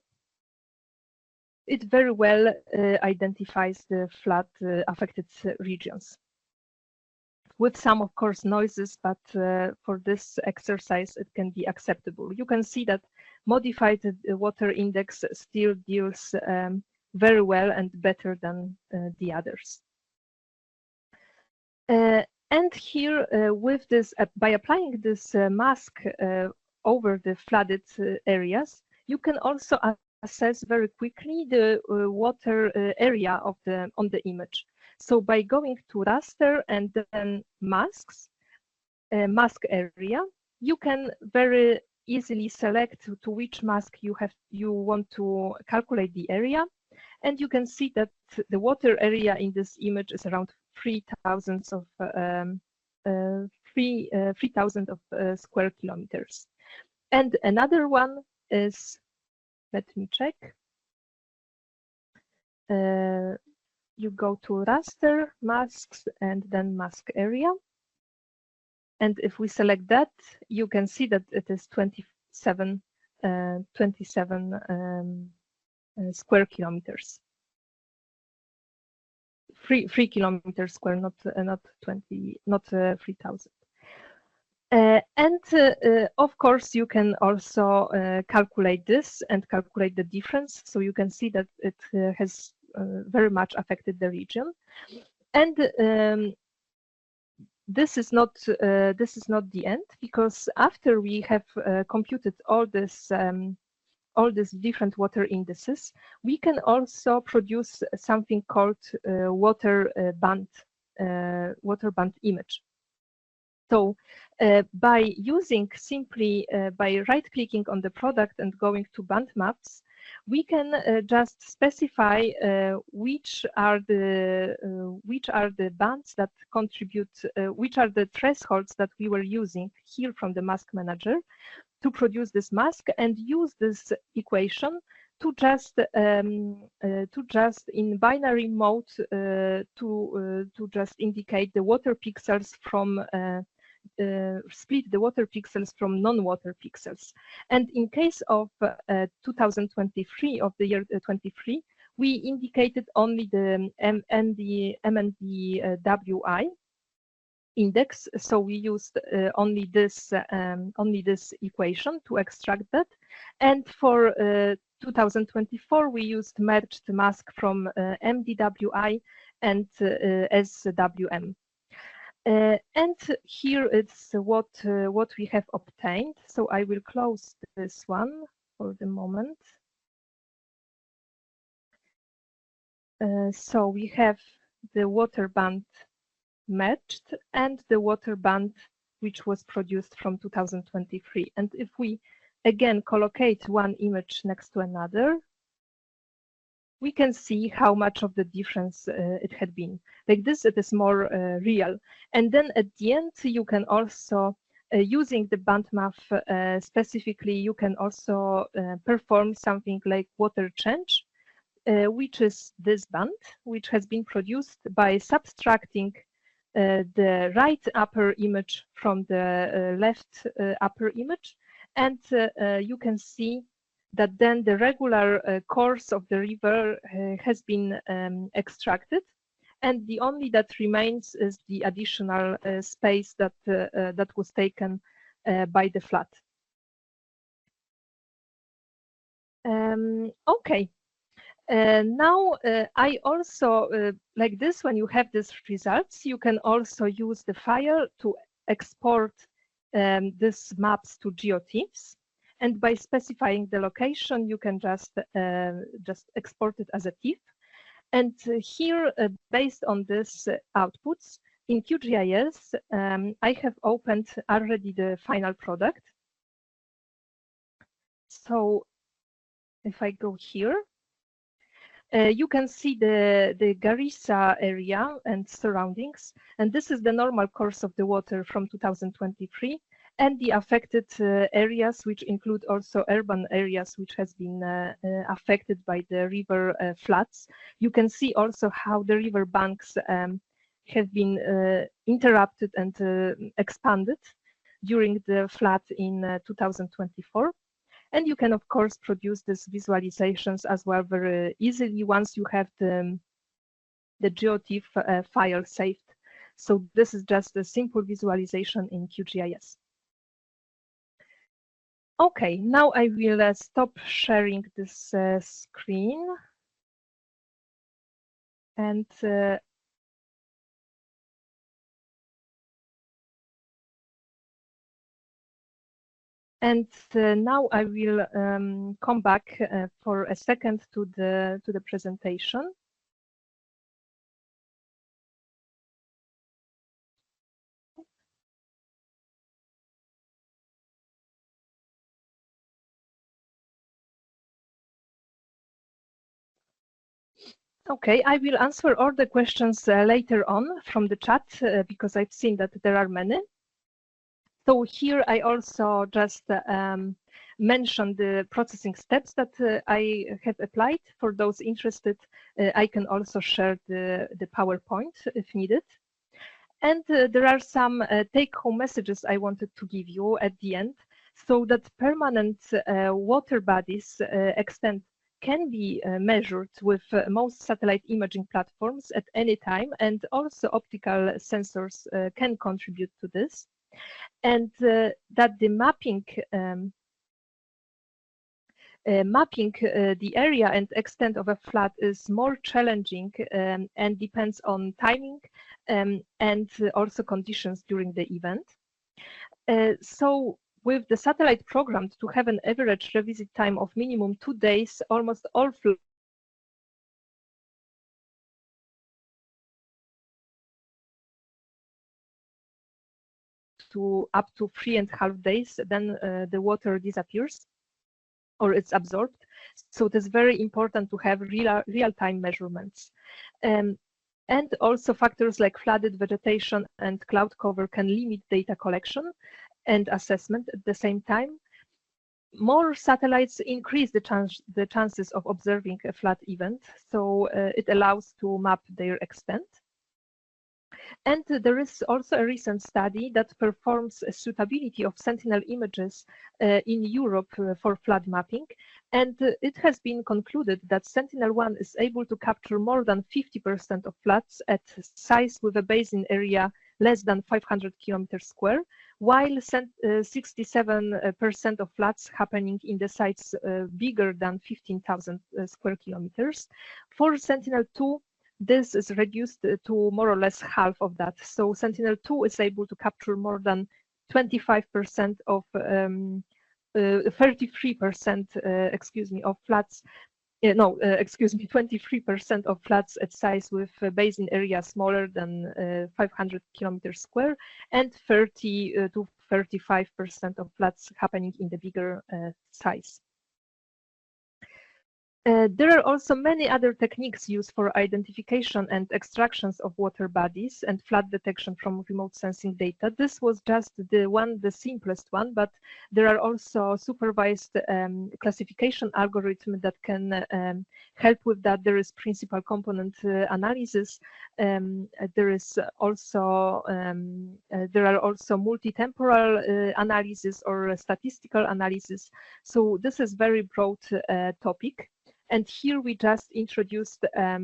it very well identifies the flood affected regions. With some, of course, noises, but for this exercise, it can be acceptable. You can see that modified water index still deals very well and better than the others. And here, with this, by applying this mask over the flooded areas, you can also assess very quickly the water area on the image. So by going to raster and then masks, mask area, you can very easily select to which mask you want to calculate the area, and you can see that the water area in this image is around 3,000 of square kilometers. And another one is, let me check. You go to raster, masks, and then mask area. And if we select that, you can see that it is 27 square kilometers. 3 kilometers square, not 3,000. And of course, you can also calculate this and calculate the difference. So you can see that it has very much affected the region. And this is not the end, because after we have computed all these different water indices, we can also produce something called water band image. So by using simply by right-clicking on the product and going to band maps, we can just specify which are the bands that contribute, which are the thresholds that we were using here from the mask manager to produce this mask, and use this equation to just in binary mode to just indicate the water pixels from split the water pixels from non-water pixels. And in case of 2023, of the year 23, we indicated only the MNDWI index. So we used only this equation to extract that. And for 2024, we used merged mask from MNDWI and SWM. And here it's what we have obtained. So I will close this one for the moment. So we have the water band matched and the water band which was produced from 2023. And if we again collocate one image next to another, we can see how much of the difference it had been. Like this, it is more real. And then at the end, you can also, using the band map specifically, you can also perform something like water change, which is this band, which has been produced by subtracting the right upper image from the left upper image. And you can see that then the regular course of the river has been extracted, and the only that remains is the additional space that that was taken by the flood. Okay. Now I also like this. When you have these results, you can also use the file to export these maps to GeoTIFFs. And by specifying the location, you can just export it as a TIFF. And here, based on this outputs, in QGIS, I have opened already the final product. So if I go here, you can see the Garissa area and surroundings, and this is the normal course of the water from 2023, and the affected areas, which include also urban areas, which has been affected by the river floods. You can see also how the river banks have been interrupted and expanded during the flood in 2024. And you can, of course, produce these visualizations as well very easily once you have the GeoTIFF file saved. So this is just a simple visualization in QGIS. Okay, now I will stop sharing this screen. And now I will come back for a second to the presentation. Okay, I will answer all the questions later on from the chat because I've seen that there are many. So here I also just mentioned the processing steps that I have applied. For those interested, I can also share the PowerPoint if needed. And there are some take-home messages I wanted to give you at the end, so that permanent water bodies extent can be measured with most satellite imaging platforms at any time, and also optical sensors can contribute to this. And that the mapping the area and extent of a flood is more challenging and depends on timing and also conditions during the event. So with the satellite programmed to have an average revisit time of minimum 2 days, almost all floods to up to 3.5 days, then the water disappears or it's absorbed. So it is very important to have real-time measurements. And also factors like flooded vegetation and cloud cover can limit data collection and assessment at the same time. More satellites increase the chances of observing a flood event, so it allows to map their extent. And there is also a recent study that performs a suitability of Sentinel images in Europe for flood mapping. And it has been concluded that Sentinel-1 is able to capture more than 50% of floods at size with a basin area less than 500 kilometers square, while 67% of floods happening in the sites bigger than 15,000 square kilometers. For Sentinel-2, this is reduced to more or less half of that. So Sentinel-2 is able to capture more than 25% of 33%, excuse me, of floods. 23% of floods at size with basin area smaller than 500 kilometers square, and 30 to 35% of floods happening in the bigger size. There are also many other techniques used for identification and extractions of water bodies and flood detection from remote sensing data. This was just the simplest one, but there are also supervised classification algorithms that can help with that. There is principal component analysis. There are also multi-temporal analysis or statistical analysis. So this is very broad topic. And here we just introduced a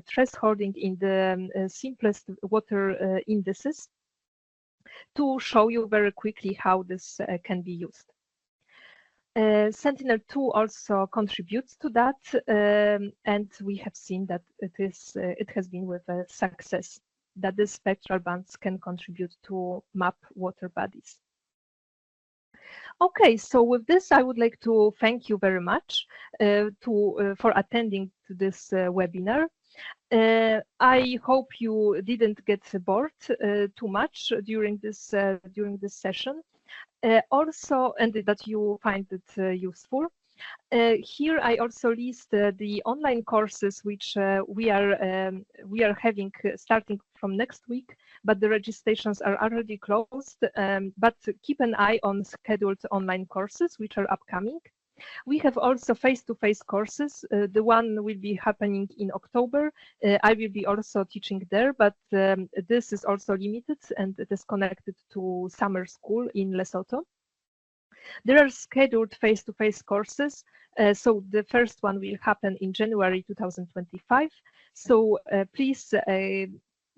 thresholding in the simplest water indices to show you very quickly how this can be used. Sentinel-2 also contributes to that, and we have seen that it has been with a success that the spectral bands can contribute to map water bodies. Okay, so with this, I would like to thank you very much for attending to this webinar. I hope you didn't get bored too much during this session. Also, and that you find it useful. Here I also list the online courses which we are having starting from next week, but the registrations are already closed. But keep an eye on scheduled online courses which are upcoming. We have also face-to-face courses. The one will be happening in October. I will be also teaching there, but this is also limited and it is connected to summer school in Lesotho. There are scheduled face-to-face courses. So the first one will happen in January 2025. So please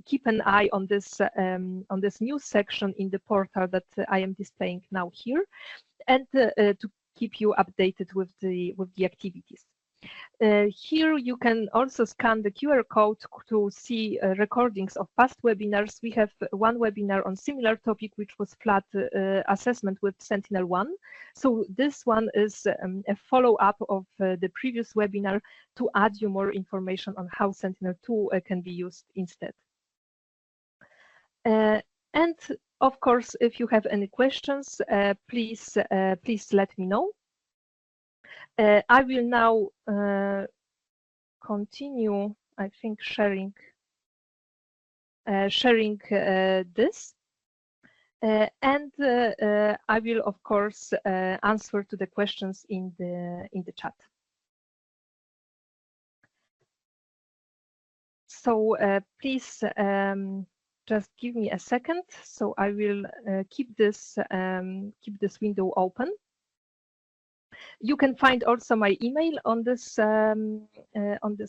keep an eye on this news section in the portal that I am displaying now here, and to keep you updated with the activities. Here you can also scan the QR code to see recordings of past webinars. We have one webinar on similar topic, which was flood assessment with Sentinel-2. So this one is a follow-up of the previous webinar to add you more information on how Sentinel-2 can be used instead. And of course, if you have any questions, please let me know. I will now continue, I think, sharing this, and I will, of course, answer to the questions in the chat. So please just give me a second. So I will keep this window open. You can find also my email on this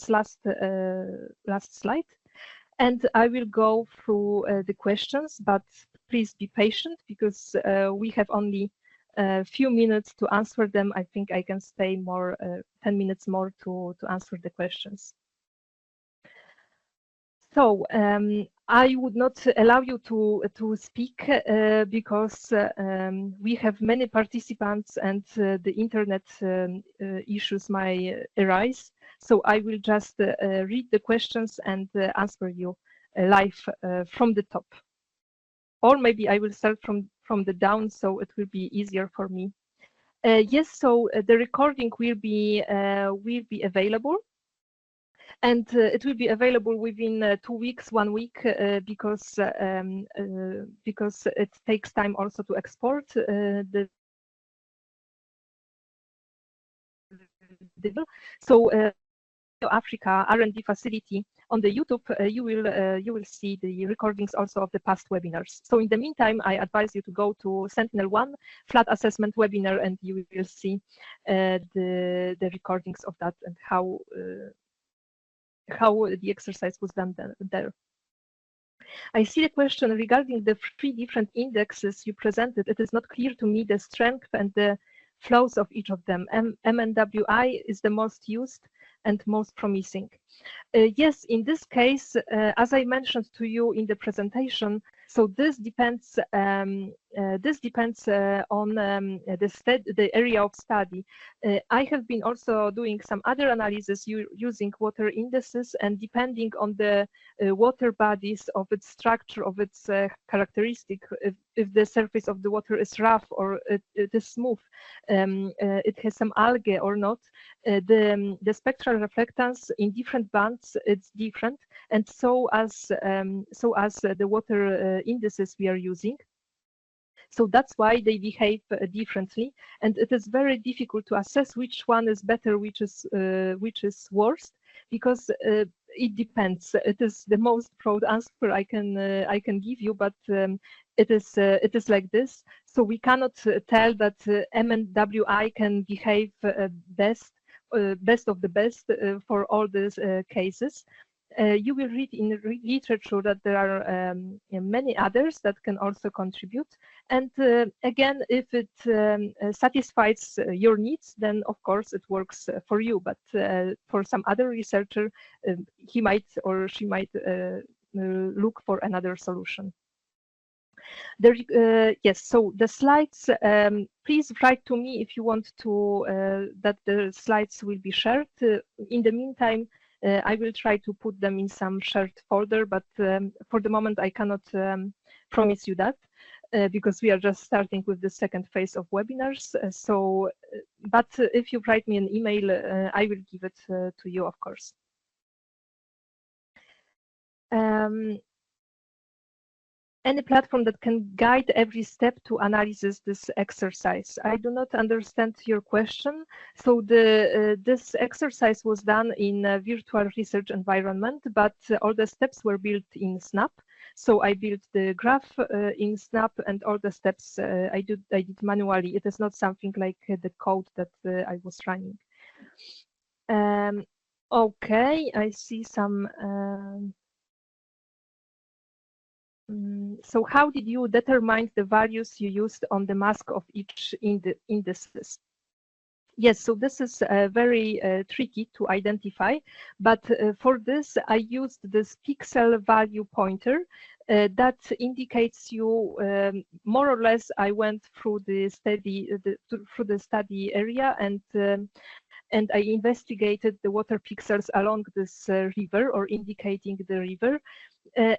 last slide, and I will go through the questions. But please be patient because we have only a few minutes to answer them. I think I can stay more 10 minutes more to answer the questions. So I would not allow you to speak because we have many participants and the internet issues might arise. So I will just read the questions and answer you live from the top. Or maybe I will start from the down, so it will be easier for me. Yes, so the recording will be available. And it will be available within 2 weeks, 1 week, because it takes time also to export the. So Africa R&D facility on the YouTube, you will see the recordings also of the past webinars. So in the meantime, I advise you to go to Sentinel-1 flood assessment webinar, and you will see the recordings of that and how the exercise was done there. I see a question regarding the 3 different indexes you presented. It is not clear to me the strength and the flows of each of them. MNDWI is the most used and most promising. Yes, in this case, as I mentioned to you in the presentation, so this depends on the area of study. I have been also doing some other analysis using water indices, and depending on the water bodies, of its structure, of its characteristic, if the surface of the water is rough or it is smooth, it has some algae or not, the spectral reflectance in different bands, it's different, and so as the water indices we are using. So that's why they behave differently, and it is very difficult to assess which one is better, which is worst, because it depends. It is the most broad answer I can give you, but it is like this. So we cannot tell that MNDWI can behave best of the best for all these cases. You will read in literature that there are many others that can also contribute. And again, if it satisfies your needs, then of course it works for you. But for some other researcher, he might or she might look for another solution. Yes, so the slides, please write to me if you want to that the slides will be shared. In the meantime, I will try to put them in some shared folder, but for the moment I cannot promise you that because we are just starting with the second phase of webinars. But if you write me an email, I will give it to you, of course. Any platform that can guide every step to analysis this exercise. I do not understand your question. So this exercise was done in a virtual research environment, but all the steps were built in Snap. So I built the graph in Snap, and all the steps I did manually. It is not something like the code that I was running. Okay, I see some. So how did you determine the values you used on the mask of each indices? Yes, so this is very tricky to identify, but for this I used this pixel value pointer that indicates you more or less. I went through the study area and I investigated the water pixels along this river or indicating the river.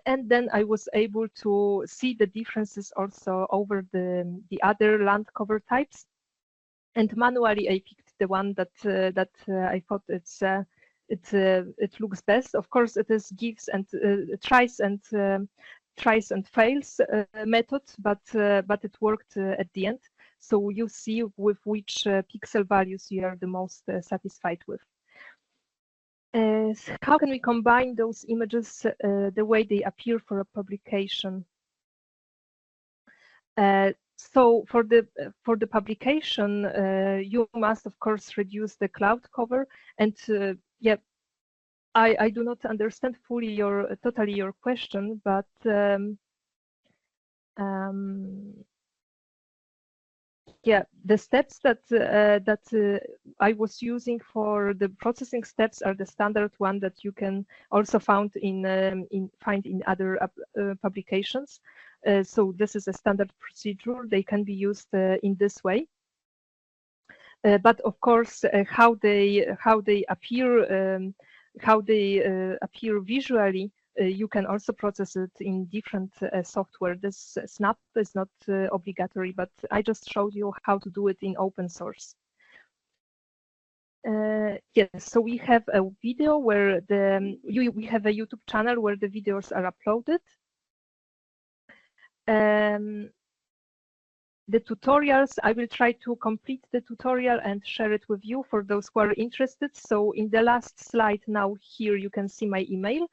And then I was able to see the differences also over the other land cover types. And manually, I picked the one that I thought it looks best. Of course, it is gives and tries and fails method, but it worked at the end. So you see with which pixel values you are the most satisfied with. How can we combine those images the way they appear for a publication? So for the publication, you must of course reduce the cloud cover, and yeah, I do not understand fully totally your question, but yeah, the steps that I was using for the processing steps are the standard one that you can also find in other publications. So this is a standard procedure. They can be used in this way. But of course, how they appear visually. You can also process it in different software. This Snap is not obligatory, but I just showed you how to do it in open source. Yes, so we have a video where we have a YouTube channel where the videos are uploaded. The tutorials, I will try to complete the tutorial and share it with you for those who are interested. So in the last slide now here, you can see my email.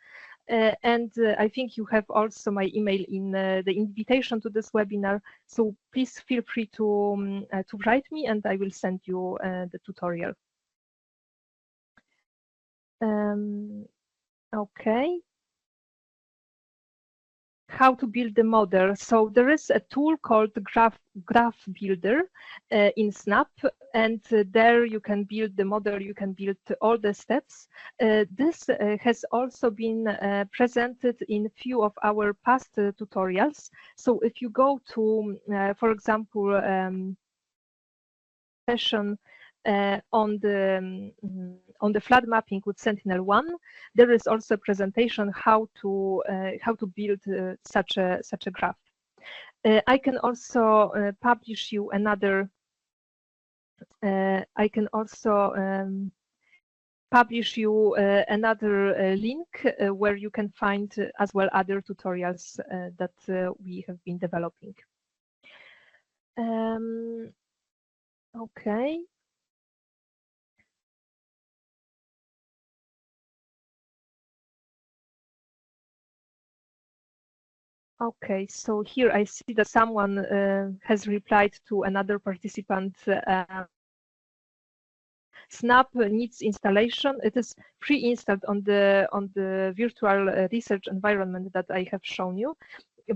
And I think you have also my email in the invitation to this webinar. So please feel free to write me and I will send you the tutorial. Okay. How to build the model. So there is a tool called Graph Builder in Snap, and there you can build the model, you can build all the steps. This has also been presented in few of our past tutorials. So if you go to, for example, session on the flood mapping with Sentinel-2, there is also a presentation how to build such a graph. I can also publish you another. I can also publish you another link where you can find as well other tutorials that we have been developing. Okay. Okay, so here I see that someone has replied to another participant. Snap needs installation. It is pre-installed on the virtual research environment that I have shown you,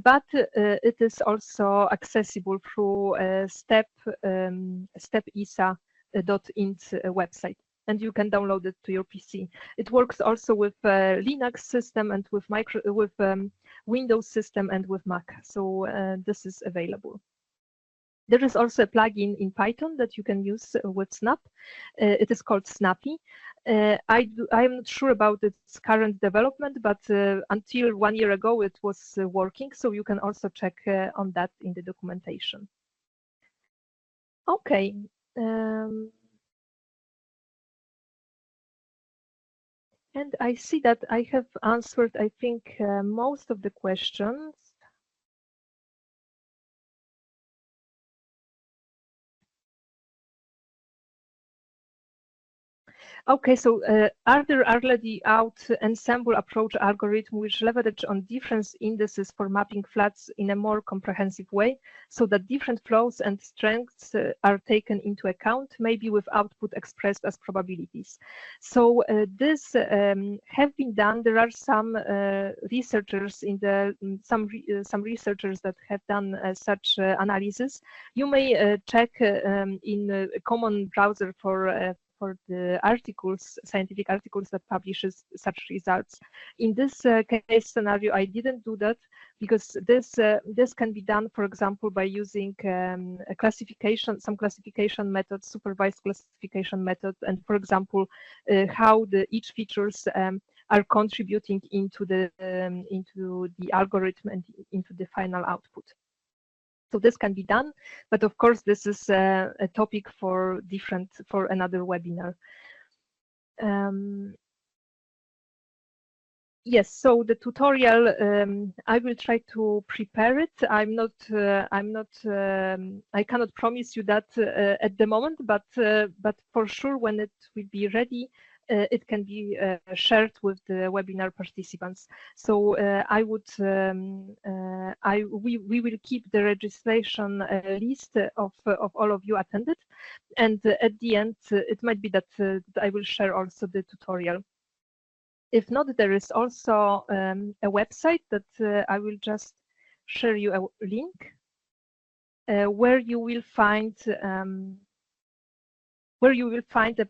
but it is also accessible through stepisa.int website. And you can download it to your PC. It works also with Linux system and with Windows system and with Mac. So this is available. There is also a plugin in Python that you can use with Snap. It is called Snappy. I'm not sure about its current development, but until 1 year ago it was working, so you can also check on that in the documentation. Okay. And I see that I have answered, I think, most of the questions. Okay, so are there already out ensemble approach algorithm which leverage on difference indices for mapping floods in a more comprehensive way, so that different flows and strengths are taken into account, maybe with output expressed as probabilities? So this have been done. There are some researchers in the some researchers that have done such analysis. You may check in a common browser for the articles, scientific articles that publishes such results. In this case scenario, I didn't do that because this can be done, for example, by using a classification, some classification methods, supervised classification method, and for example, how each features are contributing into the algorithm and into the final output. So this can be done, but of course this is a topic for another webinar. Yes, so the tutorial, I will try to prepare it. I cannot promise you that at the moment, but for sure when it will be ready, it can be shared with the webinar participants. So we will keep the registration list of all of you attended, and at the end it might be that I will share also the tutorial. If not, there is also a website that I will just share you a link where you will find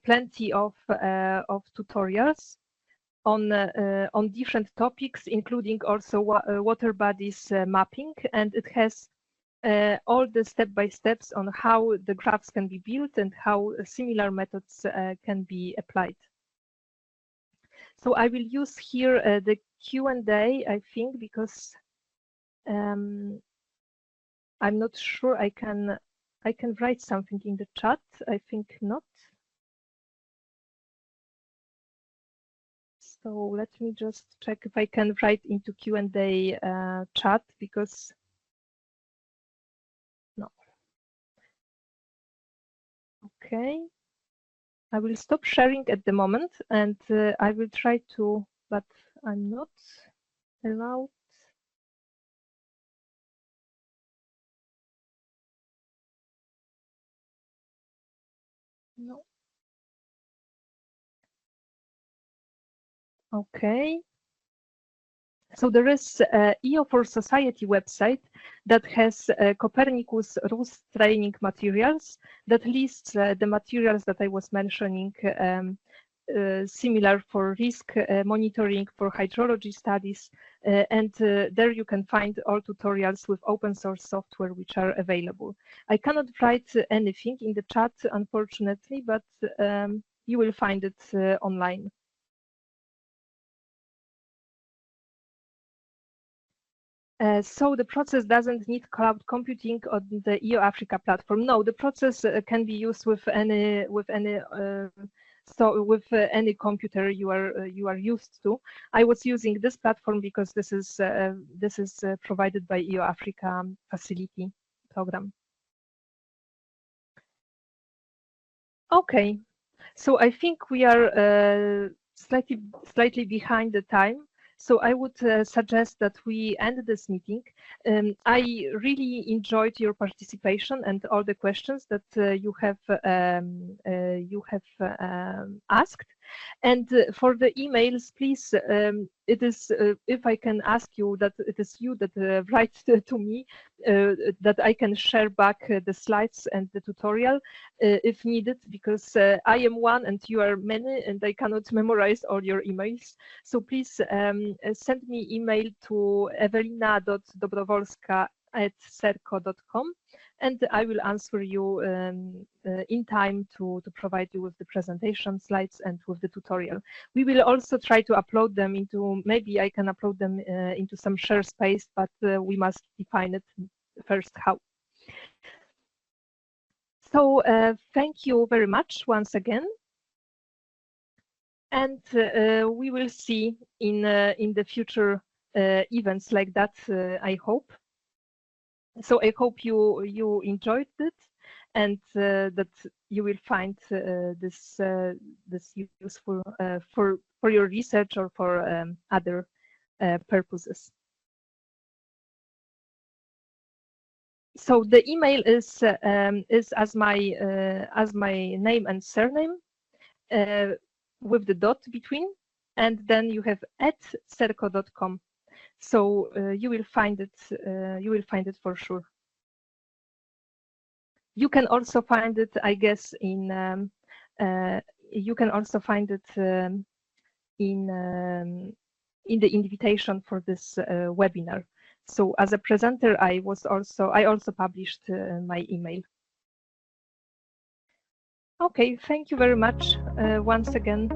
plenty of tutorials on different topics, including also water bodies mapping, and it has all the step-by-steps on how the graphs can be built and how similar methods can be applied. So I will use here the Q&A, I think, because I'm not sure I can write something in the chat. I think not. So let me just check if I can write into Q&A chat, because no. Okay. I will stop sharing at the moment, and I will try to, but I'm not allowed. No. Okay. So there is a EO for Society website that has Copernicus rules training materials that lists the materials that I was mentioning, similar for risk monitoring, for hydrology studies, and there you can find all tutorials with open source software which are available. I cannot write anything in the chat, unfortunately, but you will find it online. So the process doesn't need cloud computing on the EO Africa platform. No, the process can be used with any any computer you are used to. I was using this platform because this is provided by EO Africa facility program. Okay, so I think we are slightly behind the time. So I would suggest that we end this meeting. I really enjoyed your participation and all the questions that you have asked. And for the emails, please, it is if I can ask you that it is you that write to me, that I can share back the slides and the tutorial if needed, because I am one and you are many, and I cannot memorize all your emails. So please send me email to ewelina.dobrowolska info@serco.com, and I will answer you in time to provide you with the presentation slides and with the tutorial. We will also try to upload them into, maybe I can upload them into some share space, but we must define it first how. So thank you very much once again. And we will see in the future events like that, I hope. So I hope you enjoyed it, and that you will find this useful for your research or for other purposes. So the email is as my name and surname, with the dot between, and then you have @serco.com. So you will find it. You will find it for sure. You can also find it, I guess, in. You can also find it in the invitation for this webinar. So as a presenter, I also published my email. Okay, thank you very much once again.